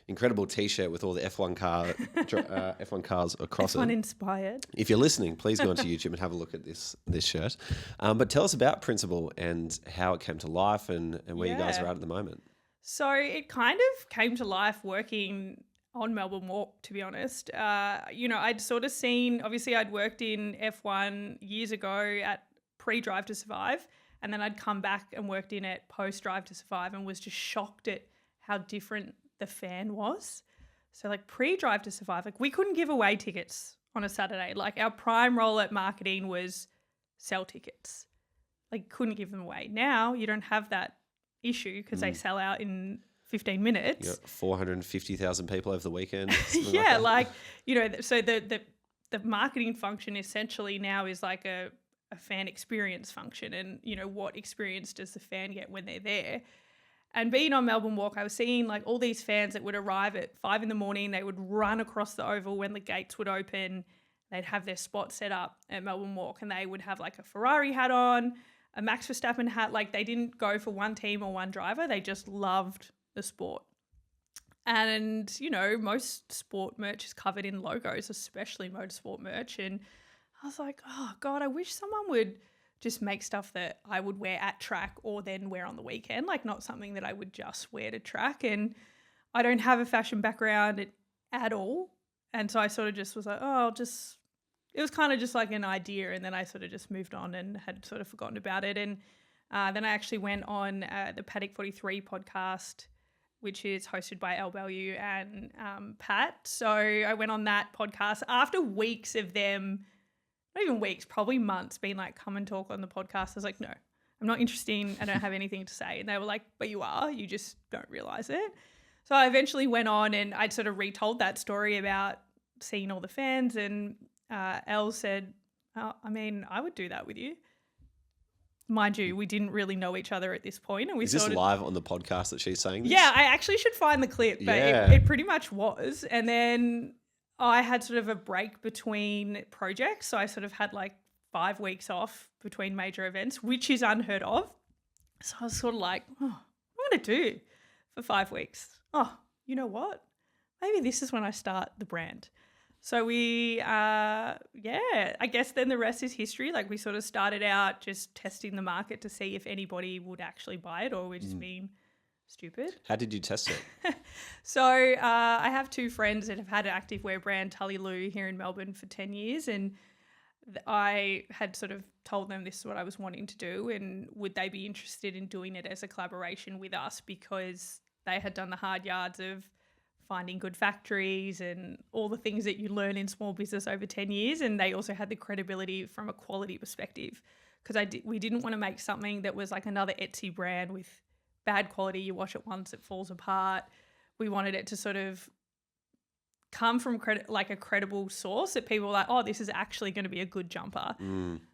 incredible T-shirt with all the F1 cars across it. F1 inspired. If you're listening, please go onto YouTube and have a look at this shirt. But tell us about Principle and how it came to life and where you guys are at the moment. So it kind of came to life working on Melbourne Walk, to be honest. I'd sort of seen, obviously I'd worked in F1 years ago at pre-Drive to Survive, and then I'd come back and worked in it post-Drive to Survive and was just shocked at how different the fan was. So like pre-Drive to Survive, like we couldn't give away tickets on a Saturday. Like our prime role at marketing was sell tickets. Like couldn't give them away. Now you don't have that issue because they sell out in 15 minutes. You got 450,000 people over the weekend. So the marketing function essentially now is like a fan experience function, and what experience does the fan get when they're there. And being on Melbourne Walk, I was seeing like all these fans that would arrive at 5 a.m. They would run across the oval when the gates would open. They'd have their spot set up at Melbourne Walk, and they would have like a Ferrari hat on, a Max Verstappen hat. Like they didn't go for one team or one driver. They just loved the sport. And, most sport merch is covered in logos, especially motorsport merch. And I was like, oh God, I wish someone would just make stuff that I would wear at track or then wear on the weekend, like not something that I would just wear to track. And I don't have a fashion background at all. And so I sort of just was like, it was kind of just like an idea. And then I sort of just moved on and had sort of forgotten about it. And then I actually went on the Paddock 43 podcast, which is hosted by AFLW and Pat. So I went on that podcast after weeks of them, not even weeks, probably months, being like, come and talk on the podcast. I was like, no, I'm not interested. I don't have anything to say. And they were like, but you are, you just don't realize it. So I eventually went on and I'd sort of retold that story about seeing all the fans, and Elle said, I would do that with you. Mind you, we didn't really know each other at this point. And we Is this live on the podcast that she's saying this? Yeah, I actually should find the clip, but it pretty much was. And then I had sort of a break between projects. So I sort of had like 5 weeks off between major events, which is unheard of. So I was sort of like, what am I going to do for 5 weeks? Oh, you know what? Maybe this is when I start the brand. So we, I guess then the rest is history. Like we sort of started out just testing the market to see if anybody would actually buy it or we're just being stupid. How did you test it? So I have 2 friends that have had an activewear brand, Tully Lou, here in Melbourne for 10 years. And I had sort of told them this is what I was wanting to do and would they be interested in doing it as a collaboration with us, because they had done the hard yards of finding good factories and all the things that you learn in small business over 10 years. And they also had the credibility from a quality perspective, because we didn't want to make something that was like another Etsy brand with bad quality. You wash it once, it falls apart. We wanted it to sort of come from like a credible source that people were like, oh, this is actually going to be a good jumper.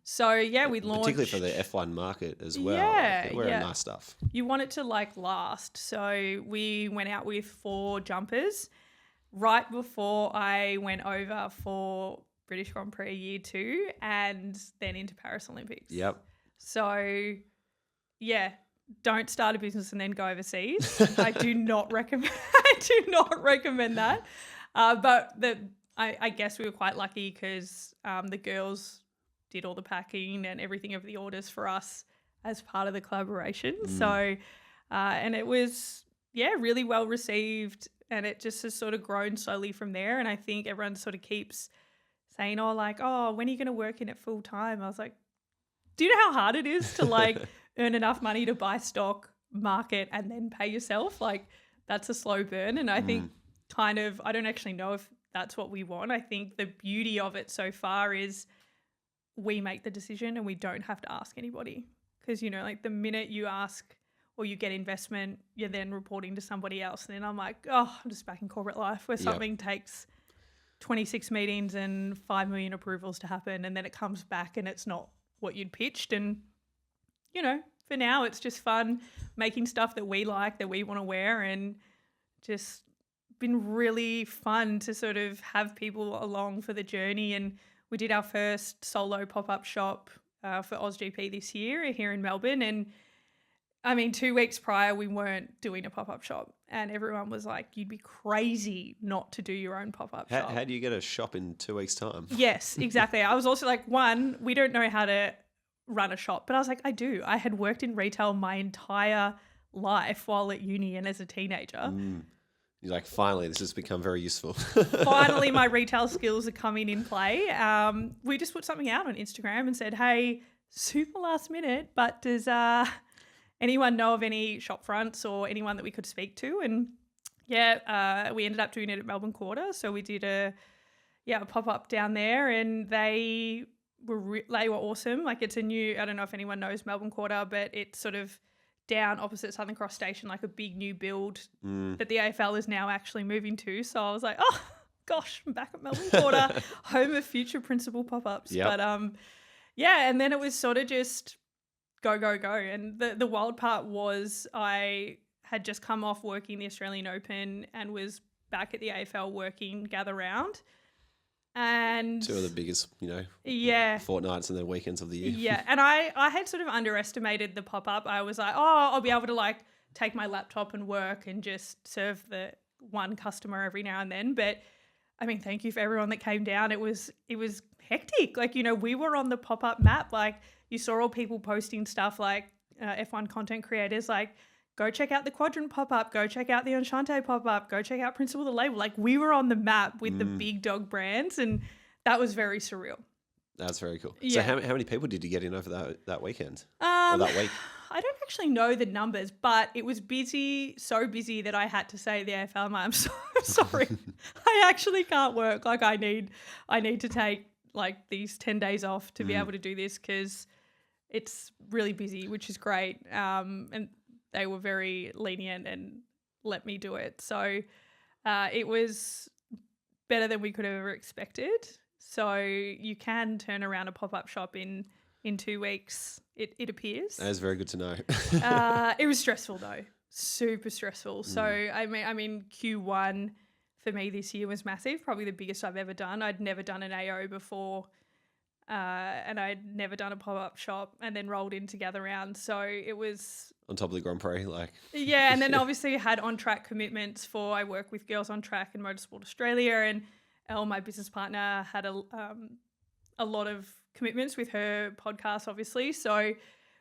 So yeah, we launched. Particularly for the F1 market as well. Yeah. Wearing nice stuff. You want it to like last. So we went out with 4 jumpers right before I went over for British Grand Prix Year 2 and then into Paris Olympics. Yep. So yeah, don't start a business and then go overseas. I do not recommend that. But I guess we were quite lucky because the girls did all the packing and everything of the orders for us as part of the collaboration. So, and it was, really well received, and it just has sort of grown slowly from there. And I think everyone sort of keeps saying, when are you going to work in it full time? I was like, do you know how hard it is to like earn enough money to buy stock, market, and then pay yourself? Like that's a slow burn. And I think I don't actually know if that's what we want. I think the beauty of it so far is we make the decision and we don't have to ask anybody, because, you know, like the minute you ask or you get investment, you're then reporting to somebody else. And then I'm like, oh, I'm just back in corporate life where something takes 26 meetings and 5 million approvals to happen, and then it comes back and it's not what you'd pitched. And, you know, for now it's just fun making stuff that we like, that we want to wear, and just been really fun to sort of have people along for the journey. And we did our first solo pop-up shop for AusGP this year here in Melbourne. And I mean, 2 weeks prior, we weren't doing a pop-up shop, and everyone was like, you'd be crazy not to do your own pop-up shop. How do you get a shop in 2 weeks' time? Yes, exactly. I was also like, one, we don't know how to run a shop, but I was like, I do. I had worked in retail my entire life while at uni and as a teenager. You're like, finally, this has become very useful. Finally, my retail skills are coming in play. We just put something out on Instagram and said, hey, super last minute, but does anyone know of any shop fronts or anyone that we could speak to? And we ended up doing it at Melbourne Quarter. So we did a pop-up down there, and they were awesome. Like, it's a new, I don't know if anyone knows Melbourne Quarter, but it's sort of down opposite Southern Cross Station, like a big new build that the AFL is now actually moving to. So I was like, oh gosh, I'm back at Melbourne Quarter, home of future principal pop-ups. Yep. But and then it was sort of just go. And the wild part was I had just come off working the Australian Open and was back at the AFL working Gather Round. And 2 of the biggest, fortnights and then weekends of the year. Yeah. And I had sort of underestimated the pop-up. I was like, oh, I'll be able to like take my laptop and work and just serve the one customer every now and then. But I mean, thank you for everyone that came down. It was hectic. Like, you know, we were on the pop-up map. Like, you saw all people posting stuff like F1 content creators, like, go check out the Quadrant pop-up, go check out the Enchante pop-up, go check out Principal the Label. Like, we were on the map with the big dog brands, and that was very surreal. That's very cool. Yeah. So how many people did you get in over that weekend or that week? I don't actually know the numbers, but it was busy, so busy that I had to say to the AFL, I'm so sorry. I actually can't work. Like, I need to take like these 10 days off to be able to do this, because it's really busy, which is great. And they were very lenient and let me do it. So it was better than we could have ever expected. So you can turn around a pop-up shop in 2 weeks, it appears. That is very good to know. It was stressful though, super stressful. So I mean Q1 for me this year was massive, probably the biggest I've ever done. I'd never done an AO before. And I'd never done a pop-up shop, and then rolled in Gather Round. So it was on top of the Grand Prix, like. Yeah, and then obviously had on-track commitments I work with Girls on Track and Motorsport Australia, and Elle, my business partner, had a lot of commitments with her podcast, obviously. So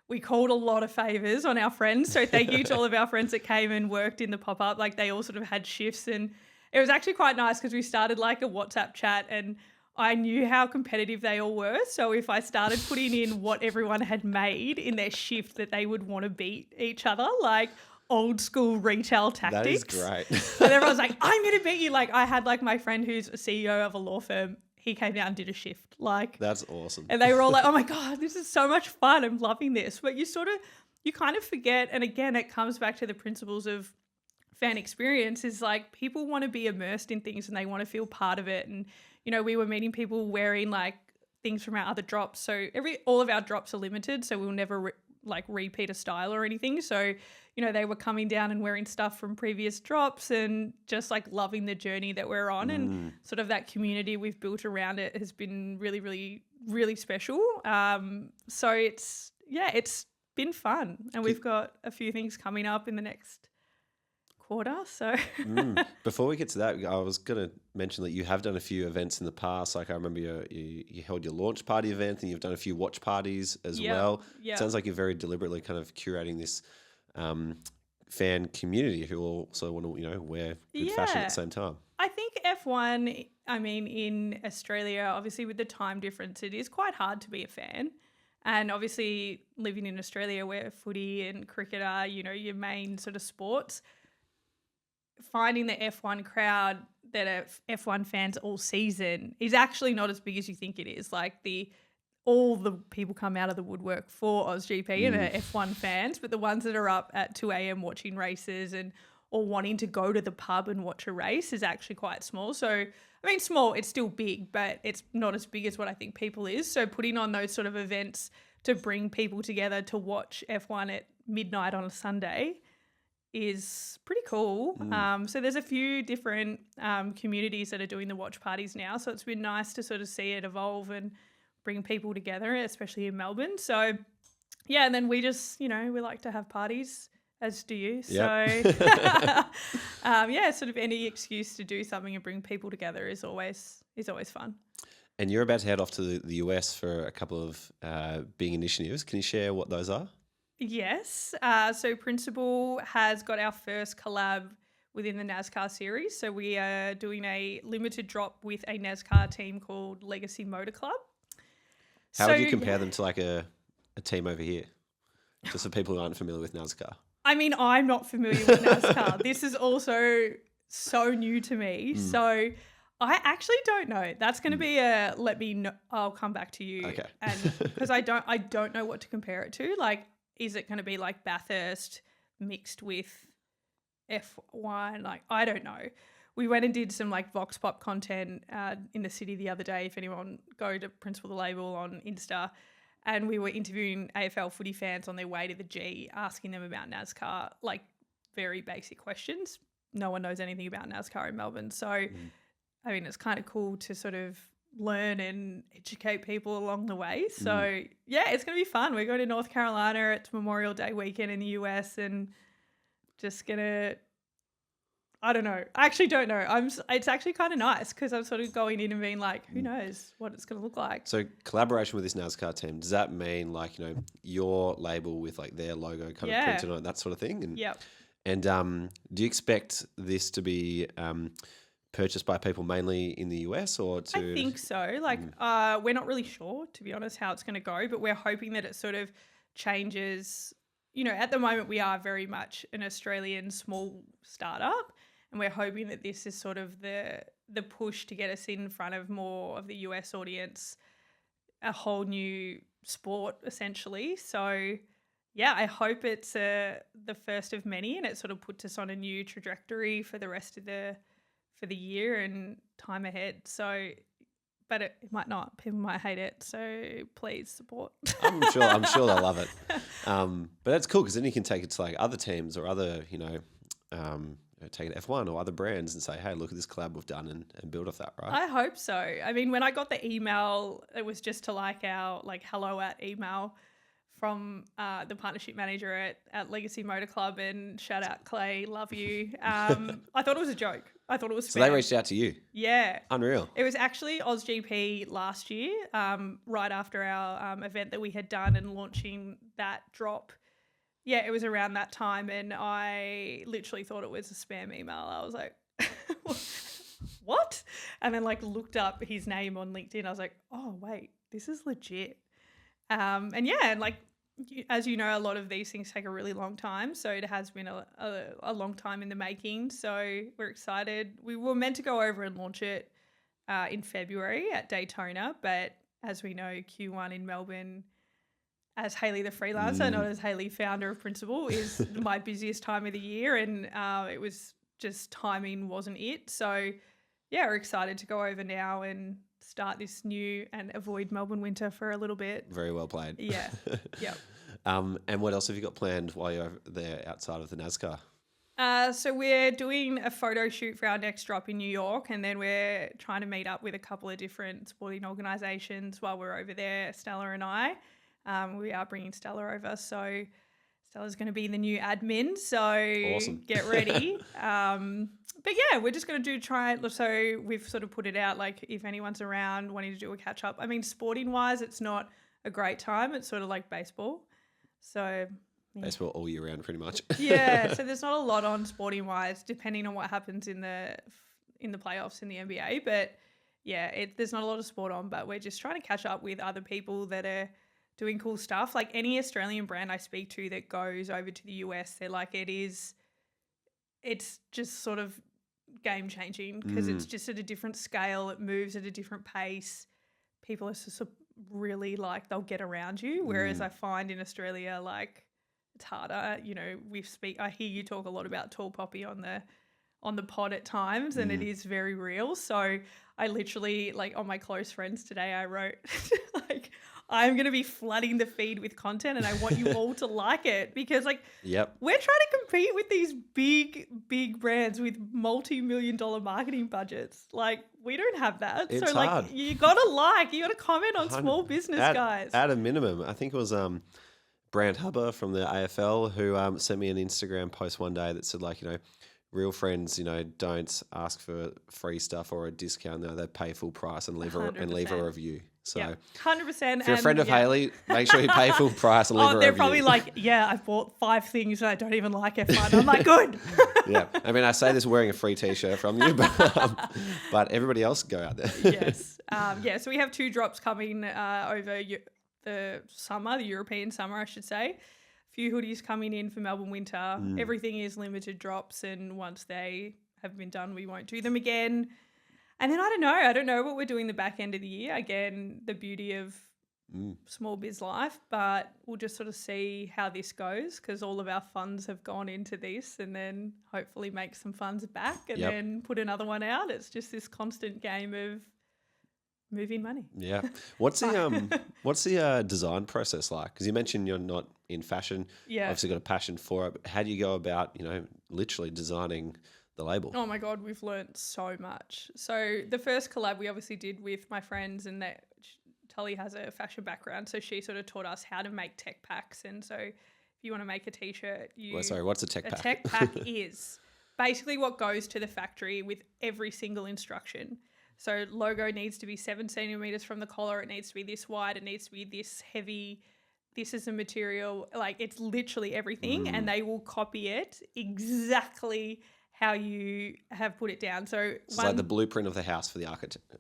we called a lot of favours on our friends. So thank you to all of our friends that came and worked in the pop-up. Like, they all sort of had shifts, and it was actually quite nice because we started like a WhatsApp chat, and I knew how competitive they all were. So if I started putting in what everyone had made in their shift, that they would want to beat each other, like old school retail tactics. That is great. And everyone's like, I'm going to beat you. Like, I had like my friend who's a CEO of a law firm. He came down and did a shift. Like, that's awesome. And they were all like, oh my God, this is so much fun. I'm loving this. But you kind of forget. And again, it comes back to the principles of fan experience, is like, people want to be immersed in things and they want to feel part of it. And, you know, we were meeting people wearing like things from our other drops. So all of our drops are limited. So we'll never repeat a style or anything. So, you know, they were coming down and wearing stuff from previous drops and just like loving the journey that we're on. And sort of that community we've built around it has been really, really, really special. So it's been fun. And we've got a few things coming up in the next quarter. So before we get to that, I was going to mention that you have done a few events in the past. Like, I remember you held your launch party event, and you've done a few watch parties as well. Yeah. Sounds like you're very deliberately kind of curating this fan community who also want to, you know, wear good fashion at the same time. I think F1, I mean, in Australia, obviously with the time difference, it is quite hard to be a fan. And obviously living in Australia where footy and cricket are, you know, your main sort of sports, finding the F1 crowd that are F1 fans all season is actually not as big as you think it is. Like, all the people come out of the woodwork for AusGP and are F1 fans, but the ones that are up at 2 a.m. watching races or wanting to go to the pub and watch a race is actually quite small. So, I mean, small, it's still big, but it's not as big as what I think people is. So putting on those sort of events to bring people together to watch F1 at midnight on a Sunday is pretty cool. So there's a few different communities that are doing the watch parties now. So it's been nice to sort of see it evolve and bring people together, especially in Melbourne. So, yeah, and then we just, we like to have parties, as do you. Yep. So, sort of any excuse to do something and bring people together is always fun. And you're about to head off to the US for a couple of big initiatives. Can you share what those are? Yes. So Principal has got our first collab within the NASCAR series. So we are doing a limited drop with a NASCAR team called Legacy Motor Club. How would you compare them to like a team over here? Just for people who aren't familiar with NASCAR. I mean, I'm not familiar with NASCAR. This is also so new to me. So I actually don't know. That's going to be a let me know. I'll come back to you. Okay. And because I don't know what to compare it to. Like, is it going to be like Bathurst mixed with F1? Like, I don't know. We went and did some like Vox Pop content in the city the other day. If anyone go to Principal the Label on Insta, and we were interviewing AFL footy fans on their way to the G, asking them about NASCAR, like very basic questions. No one knows anything about NASCAR in Melbourne. So, I mean, it's kind of cool to sort of learn and educate people along the way. So, yeah, it's going to be fun. We're going to North Carolina. It's Memorial Day weekend in the US and just going to, I don't know. I actually don't know. It's actually kind of nice because I'm sort of going in and being like, who knows what it's going to look like. So collaboration with this NASCAR team, does that mean like, your label with like their logo kind of printed on it, that sort of thing? And, yep. And do you expect this to be purchased by people mainly in the US or to? I think so. Like, we're not really sure, to be honest, how it's going to go, but we're hoping that it sort of changes. At the moment we are very much an Australian small startup. And we're hoping that this is sort of the push to get us in front of more of the US audience, a whole new sport essentially. So, yeah, I hope it's the first of many and it sort of puts us on a new trajectory for the rest of for the year and time ahead. So, but it might not. People might hate it. So please support. I'm sure they'll love it. But that's cool because then you can take it to like other teams or other, take it to F1 or other brands and say, hey, look at this collab we've done and build off that, right? I hope so. I mean, when I got the email, it was just to like our hello at email from the partnership manager at Legacy Motor Club, and shout out Clay, love you. I thought it was a joke. I thought it was So they reached out to you? Yeah. Unreal. It was actually AusGP last year, right after our event that we had done and launching that drop. Yeah, it was around that time, and I literally thought it was a spam email. I was like, what? And then looked up his name on LinkedIn. I was like, oh, wait, this is legit. And as you know, a lot of these things take a really long time. So it has been a long time in the making. So we're excited. We were meant to go over and launch it in February at Daytona, but as we know, Q1 in Melbourne, as Hayley the freelancer, not as Hayley founder of Principal, is my busiest time of the year, and it was just timing wasn't it. So yeah, we're excited to go over now and start this new and avoid Melbourne winter for a little bit. Very well played. Yeah. Yep. And what else have you got planned while you're there outside of the NASCAR? So we're doing a photo shoot for our next drop in New York, and then we're trying to meet up with a couple of different sporting organisations while we're over there, Stella and I. We are bringing Stella over, so Stella's going to be the new admin, so awesome. Get ready. But yeah, we're just going to so we've sort of put it out, if anyone's around wanting to do a catch up. I mean, sporting wise, it's not a great time. It's sort of like baseball. So yeah. Baseball all year round pretty much. Yeah, so there's not a lot on sporting wise, depending on what happens in the playoffs in the NBA. But yeah, there's not a lot of sport on, but we're just trying to catch up with other people that are doing cool stuff. Like any Australian brand I speak to that goes over to the US, they're like, it's just sort of game changing because it's just at a different scale. It moves at a different pace. People are really like they'll get around you. Whereas I find in Australia, like it's harder. You know, I hear you talk a lot about tall poppy on the pod at times, and it is very real. So I literally, like, on my close friends today, I wrote like, I'm going to be flooding the feed with content and I want you all to like it, because like we're trying to compete with these big brands with multi-million-dollar marketing budgets. Like, we don't have that. It's so like hard. you got to comment on small business guys. At a minimum, I think it was Brand Hubber from the AFL who sent me an Instagram post one day that said, like, you know, real friends, you know, don't ask for free stuff or a discount. No, they pay full price and leave a review. So 100%. If you're a friend of Hayley, make sure you pay full price and leave a review. They're probably like, yeah, I've bought 5 things and I don't even like F1. I'm like, good. Yeah. I mean, I say this wearing a free t-shirt from you, but everybody else go out there. Yes. So we have 2 drops coming over the summer, the European summer, I should say. A few hoodies coming in for Melbourne winter. Everything is limited drops, and once they have been done, we won't do them again. And then I don't know what we're doing the back end of the year. Again, the beauty of small biz life, but we'll just sort of see how this goes, because all of our funds have gone into this, and then hopefully make some funds back and then put another one out. It's just this constant game of moving money. Yeah. What's the design process like? Because you mentioned you're not in fashion. Yeah. Obviously got a passion for it. But how do you go about, you know, literally designing the label? Oh my God, we've learnt so much. So the first collab we obviously did with my friends, and that Tully has a fashion background, so she sort of taught us how to make tech packs. And so if you want to make a t-shirt, what's a tech pack? A tech pack is basically what goes to the factory with every single instruction. So logo needs to be 7 centimeters from the collar. It needs to be this wide. It needs to be this heavy. This is the material. Like, it's literally everything, and they will copy it exactly how you have put it down. So it's like the blueprint of the house for the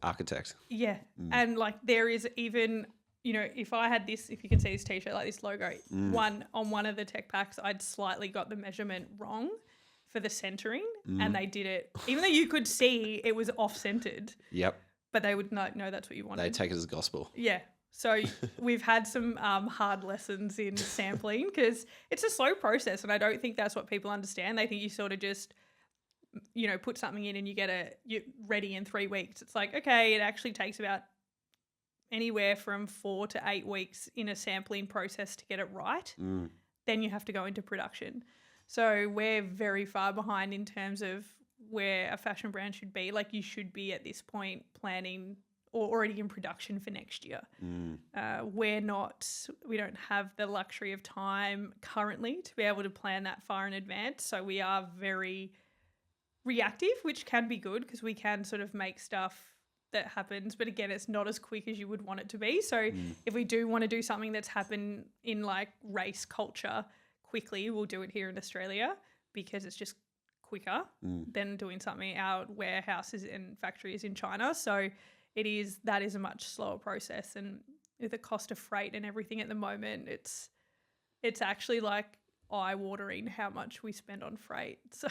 architect. Yeah. And like, there is even, you know, if I had this, if you can see this t-shirt, like this logo, on one of the tech packs, I'd slightly got the measurement wrong for the centering, and they did it, even though you could see it was off-centered. Yep. But they would not know that's what you wanted. They take it as gospel. Yeah. So we've had some hard lessons in sampling, because it's a slow process, and I don't think that's what people understand. They think you sort of just, you know, put something in and you're ready in 3 weeks. It's like, okay, it actually takes about anywhere from 4 to 8 weeks in a sampling process to get it right. Then you have to go into production. So we're very far behind in terms of where a fashion brand should be. Like, you should be at this point planning or already in production for next year. We don't have the luxury of time currently to be able to plan that far in advance. So we are very reactive, which can be good, because we can sort of make stuff that happens. But again, it's not as quick as you would want it to be. So if we do want to do something that's happened in like race culture quickly, we'll do it here in Australia, because it's just quicker than doing something our warehouses and factories in China. So that is a much slower process, and with the cost of freight and everything at the moment, it's actually like eye-watering how much we spend on freight. So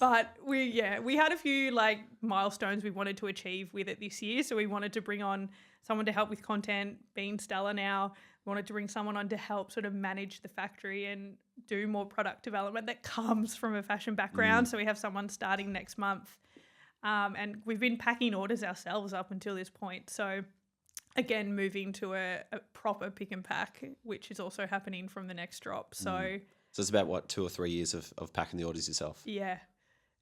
but we had a few like milestones we wanted to achieve with it this year. So we wanted to bring on someone to help with content, being Stella now. We wanted to bring someone on to help sort of manage the factory and do more product development that comes from a fashion background. So we have someone starting next month. And we've been packing orders ourselves up until this point. So again, moving to a proper pick and pack, which is also happening from the next drop. So it's about 2 or 3 years of packing the orders yourself. Yeah.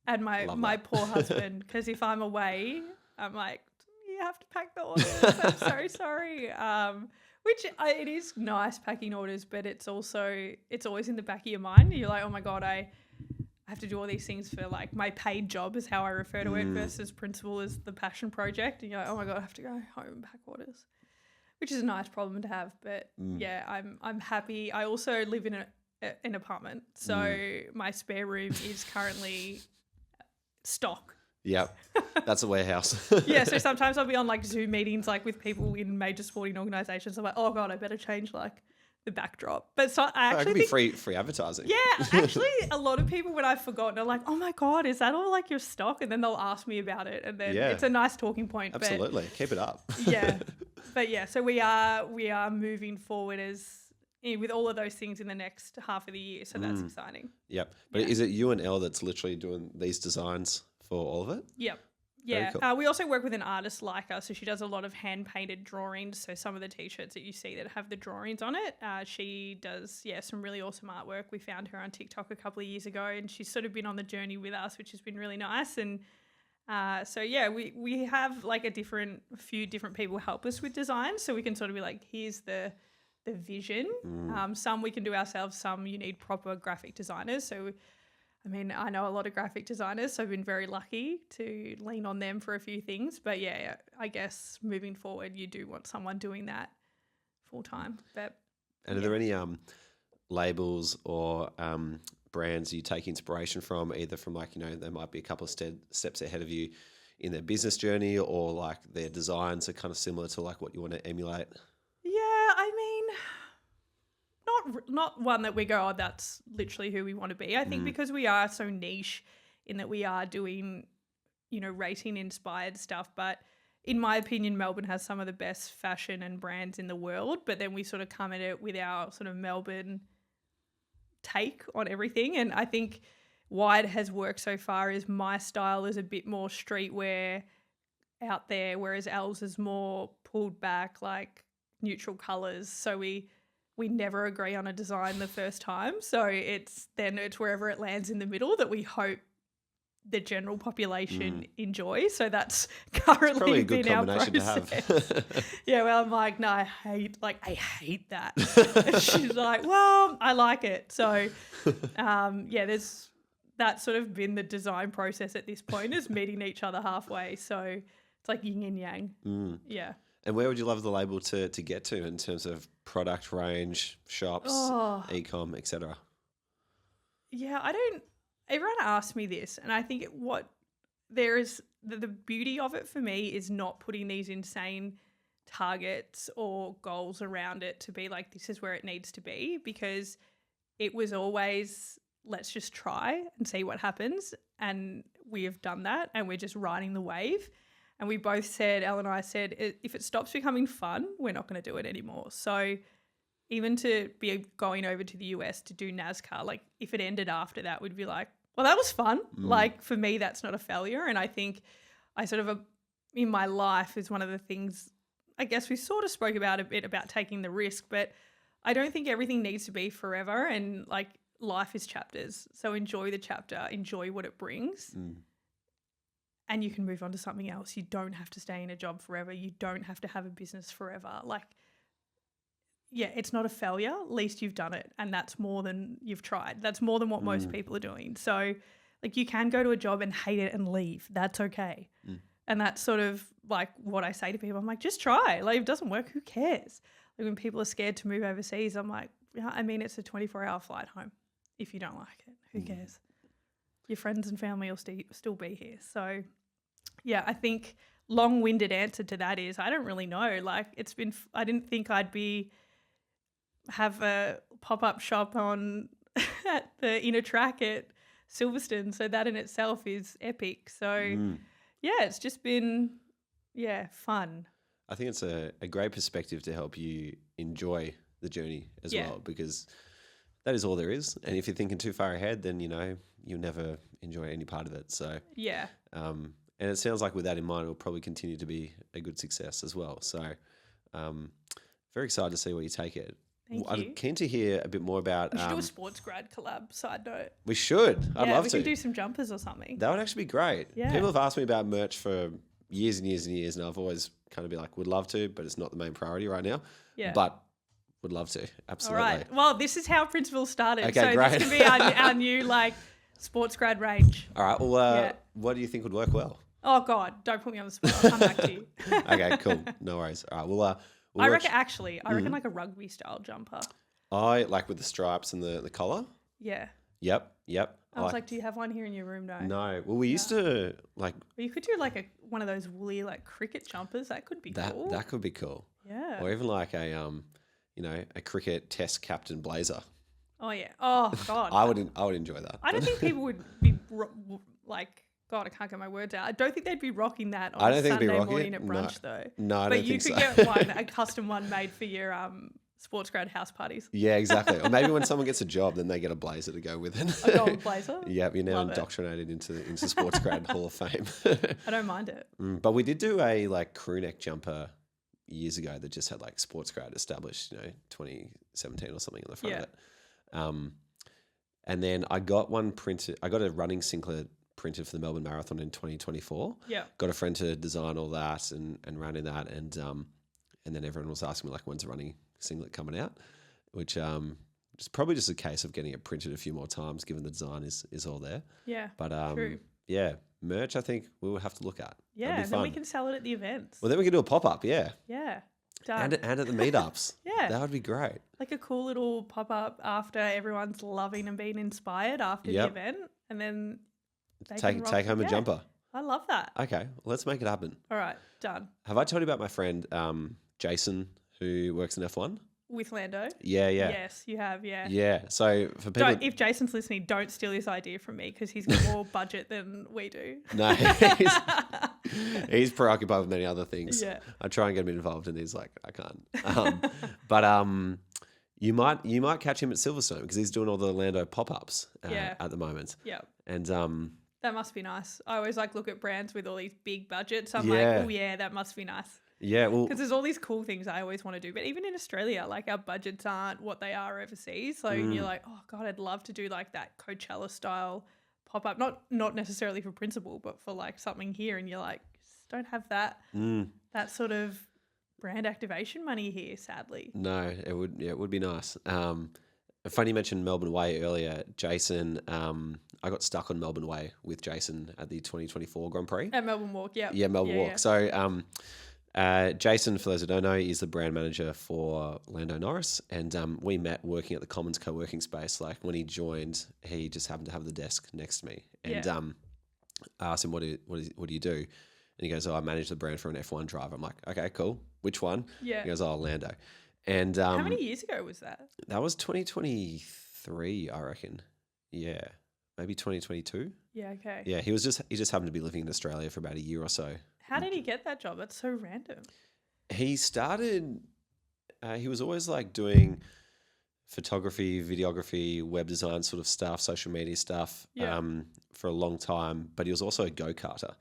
And my poor husband, because if I'm away, I'm like, you have to pack the orders. I'm so sorry. It is nice packing orders, but it's always in the back of your mind. You're like, oh my God, I have to do all these things for like my paid job is how I refer to it, versus principal is the passion project. And you're like, oh my God, I have to go home and pack orders, which is a nice problem to have. But yeah, I'm happy. I also live in an apartment, so my spare room is currently stock. Yeah, that's a warehouse. Yeah, so sometimes I'll be on like Zoom meetings like with people in major sporting organisations. I'm like, oh God, I better change like the backdrop. But so I That actually could be think, free advertising. yeah, actually a lot of people when I've forgotten are like, oh my God, is that all like your stock? And then they'll ask me about it. And then Yeah. it's a nice talking point. Absolutely. Keep it up. But, yeah. But yeah, so we are moving forward with all of those things in the next half of the year. So that's exciting. Yep. But is it you and Elle that's literally doing these designs for all of it? Yep. Very Yeah. cool. We also work with an artist like us. So she does a lot of hand painted drawings. So some of the t-shirts that you see that have the drawings on it, she does, some really awesome artwork. We found her on TikTok a couple of years ago and she's sort of been on the journey with us, which has been really nice. And we have like a few different people help us with design. So we can sort of be like, here's the vision. Some we can do ourselves. Some you need proper graphic designers. So I know a lot of graphic designers, so I've been very lucky to lean on them for a few things. But yeah, I guess moving forward, you do want someone doing that full time. And are there any labels or brands you take inspiration from, either from they might be a couple of steps ahead of you in their business journey, or like their designs are kind of similar to like what you want to emulate? Not one that we go, oh, that's literally who we want to be. I think because we are so niche in that we are doing, racing inspired stuff. But in my opinion, Melbourne has some of the best fashion and brands in the world. But then we sort of come at it with our sort of Melbourne take on everything. And I think why it has worked so far is my style is a bit more streetwear out there, whereas Elle's is more pulled back, like neutral colours. So we never agree on a design the first time. So it's wherever it lands in the middle that we hope the general population enjoy. So that's currently Probably a good been our combination to process. have. Yeah, well, I'm like, no, I hate that. And she's like, well, I like it. So there's that's sort of been the design process at this point, is meeting each other halfway. So it's like yin and yang. Yeah. And where would you love the label to get to in terms of product range, shops, e-com, etc.? Yeah, everyone asks me this, and I think the beauty of it for me is not putting these insane targets or goals around it to be like, this is where it needs to be, because it was always, let's just try and see what happens. And we have done that, and we're just riding the wave. And we both said, Elle and I said, if it stops becoming fun, we're not going to do it anymore. So even to be going over to the US to do NASCAR, like if it ended after that, we'd be like, well, that was fun. Like for me, that's not a failure. And I think I sort of, in my life, is one of the things, I guess we sort of spoke about a bit about taking the risk, but I don't think everything needs to be forever. And like life is chapters. So enjoy the chapter, enjoy what it brings. And you can move on to something else. You don't have to stay in a job forever. You don't have to have a business forever. Like, yeah, it's not a failure. At least you've done it. And that's more than you've tried. That's more than what most people are doing. So, like, you can go to a job and hate it and leave. That's okay. And that's sort of like what I say to people. I'm like, just try. Like, if it doesn't work, who cares? Like, when people are scared to move overseas, I'm like, yeah, it's a 24-hour flight home. If you don't like it, who cares? Your friends and family will still be here. So, yeah, I think long-winded answer to that is I don't really know. Like I didn't think I'd have a pop-up shop at the inner track at Silverstone. So that in itself is epic. So, yeah, it's just been, fun. I think it's a great perspective to help you enjoy the journey as well, because that is all there is. And if you're thinking too far ahead, then, you'll never enjoy any part of it. So, yeah. And it sounds like with that in mind, it will probably continue to be a good success as well. So very excited to see where you take it. I'm keen to hear a bit more about... We should do a sports grad collab, side note. We should. I'd love to. We can do some jumpers or something. That would actually be great. Yeah. People have asked me about merch for years and years and years, and I've always kind of been like, would love to, but it's not the main priority right now. Yeah. But would love to. Absolutely. All right. Well, this is how Principal started. Okay, so great. This can be our new, sports grad range. All right. Well, what do you think would work well? Oh, God, don't put me on the spot. I'll come back to you. Okay, cool. No worries. All right, we'll I reckon like a rugby style jumper. I like with the stripes and the collar. Yeah. Yep. I was like, do you have one here in your room? No. No. Well, we used to like... Well, you could do like one of those woolly cricket jumpers. That could be cool. That could be cool. Yeah. Or even like a a cricket test captain blazer. Oh yeah. Oh God. I would enjoy that. I don't think people would be like. God, I can't get my words out. I don't think they'd be rocking that on a Sunday morning at brunch, though. No, I but don't you think could so. get one, a custom one made for your sports grad house parties. Yeah, exactly. Or maybe when someone gets a job, then they get a blazer to go with it. A gold blazer? Yep, you're now Love it. indoctrinated into Sports Grad Hall of Fame. I don't mind it. But we did do a crew neck jumper years ago that just had Sports Grad established, 2017 or something on the front of it. And then I got one printed. I got a running singlet printed for the Melbourne Marathon in 2024. Yeah. Got a friend to design all that and ran in that. And then everyone was asking me when's the running singlet coming out, which is probably just a case of getting it printed a few more times given the design is all there. Yeah. But true. yeah, merch I think we will have to look at. Yeah, and then we can sell it at the events. Well, then we can do a pop-up, yeah. Yeah. Done. And at the meetups. Yeah. That would be great. Like a cool little pop-up after everyone's loving and being inspired after the event. And then they take home a jumper. I love that. Okay, well, let's make it happen. All right, done. Have I told you about my friend Jason who works in F1? With Lando? Yeah. Yes, you have, yeah. Yeah, so for people... If Jason's listening, don't steal his idea from me because he's got more budget than we do. No, he's preoccupied with many other things. Yeah. I try and get him involved and he's like, I can't. But you might catch him at Silverstone because he's doing all the Lando pop-ups at the moment. Yeah. And that must be nice. I always look at brands with all these big budgets. I'm Yeah. like, oh yeah, that must be nice. yeah, well, Because there's all these cool things I always want to do. But even in Australia, our budgets aren't what they are overseas. So you're like, oh God, I'd love to do that Coachella style pop-up. Not necessarily for principal, but for something here. And you're like, just don't have that that sort of brand activation money here, sadly. no, it would be nice. Funny you mentioned Melbourne Way earlier. Jason, I got stuck on Melbourne Way with Jason at the 2024 Grand Prix. At Melbourne Walk, yeah. Yeah, Melbourne Walk. Yeah. So Jason, for those who don't know, is the brand manager for Lando Norris. And we met working at the Commons co-working space. When he joined, he just happened to have the desk next to me. And I asked him, what do you do? And he goes, I manage the brand for an F1 driver. I'm like, okay, cool. Which one? Yeah. He goes, Lando. And how many years ago was that? That was 2023, I reckon. Yeah. Maybe 2022. Yeah, okay. Yeah, he just happened to be living in Australia for about a year or so. How did he get that job? That's so random. He started, he was always doing photography, videography, web design sort of stuff, social media stuff for a long time, but he was also a go-karter.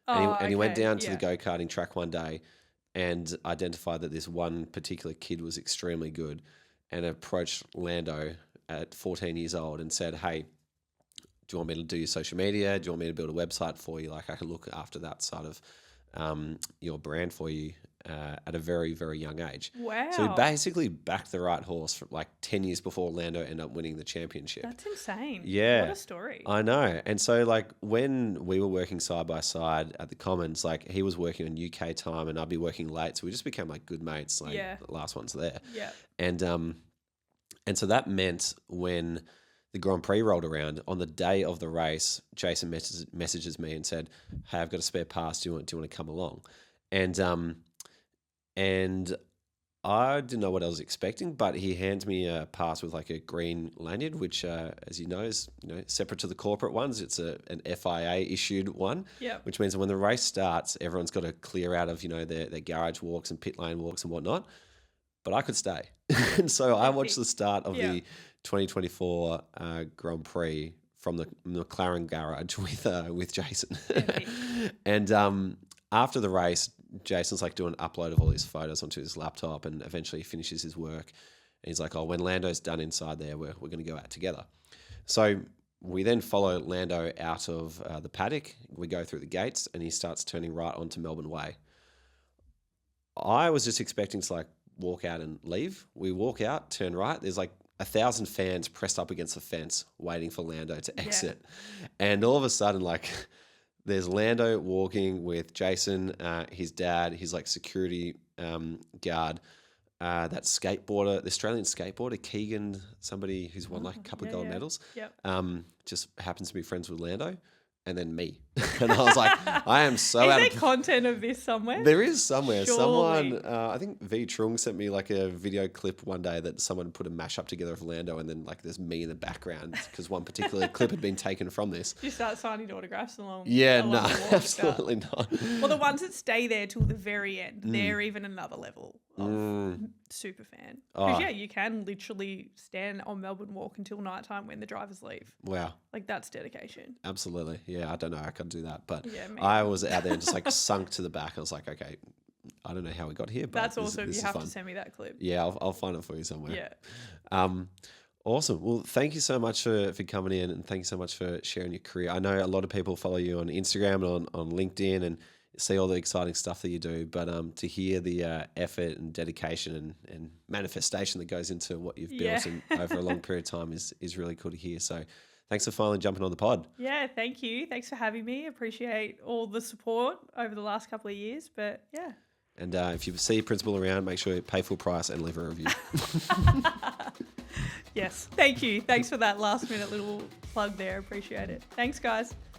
And he went down to the go-karting track one day and identified that this one particular kid was extremely good and approached Lando at 14 years old and said, hey, do you want me to do your social media? Do you want me to build a website for you? I can look after that side of your brand for you at a very, very young age. Wow. So he basically backed the right horse for 10 years before Lando ended up winning the championship. That's insane. Yeah. What a story. I know. And so when we were working side by side at the Commons, he was working on UK time and I'd be working late. So we just became good mates. The last one's there. Yeah. And so that meant when the Grand Prix rolled around on the day of the race, Jason messages me and said, hey, I've got a spare pass. Do you want to come along? And I didn't know what I was expecting, but he hands me a pass with a green lanyard, which, as you know, is separate to the corporate ones. It's an FIA issued one, which means that when the race starts, everyone's got to clear out of their garage walks and pit lane walks and whatnot. But I could stay, and so I watched the start of the 2024 Grand Prix from the McLaren garage with Jason, and after the race, Jason's doing an upload of all his photos onto his laptop and eventually finishes his work. And he's like, when Lando's done inside there, we're going to go out together. So we then follow Lando out of the paddock. We go through the gates and he starts turning right onto Melbourne Way. I was just expecting to walk out and leave. We walk out, turn right. There's 1,000 fans pressed up against the fence waiting for Lando to exit. Yeah. And all of a sudden, there's Lando walking with Jason, his dad, his security guard, that skateboarder, the Australian skateboarder, Keegan, somebody who's won a couple of gold medals, just happens to be friends with Lando. and then me. And I was like, I am so Is out there of... content of this somewhere? There is somewhere. Surely. Someone, I think V Trung sent me like a video clip one day that someone put a mashup together of Lando, and then like there's me in the background because one particular clip had been taken from this. You start signing autographs along. Yeah, along no, the walk, absolutely not. Well, the ones that stay there till the very end, they're even another level of super fan. Because yeah, you can literally stand on Melbourne Walk until nighttime when the drivers leave. Wow. Like that's dedication. Absolutely. Yeah, I don't know. I could do that. But Yeah, me I was out there and just like sunk to the back. I was like, okay, I don't know how we got here, but That's awesome. this You is have fun. to send me that clip. Yeah, I'll find it for you somewhere. Yeah. Awesome. Well, thank you so much for coming in, and thank you so much for sharing your career. I know a lot of people follow you on Instagram and on LinkedIn and see all the exciting stuff that you do, but to hear the effort and dedication and manifestation that goes into what you've built and over a long period of time is really cool to hear. So thanks for finally jumping on the pod. Yeah, thank you. Thanks for having me. Appreciate all the support over the last couple of years, but yeah. And if you see Principal around, make sure you pay full price and leave a review. Yes. Thank you. Thanks for that last minute little plug there. Appreciate it. Thanks, guys.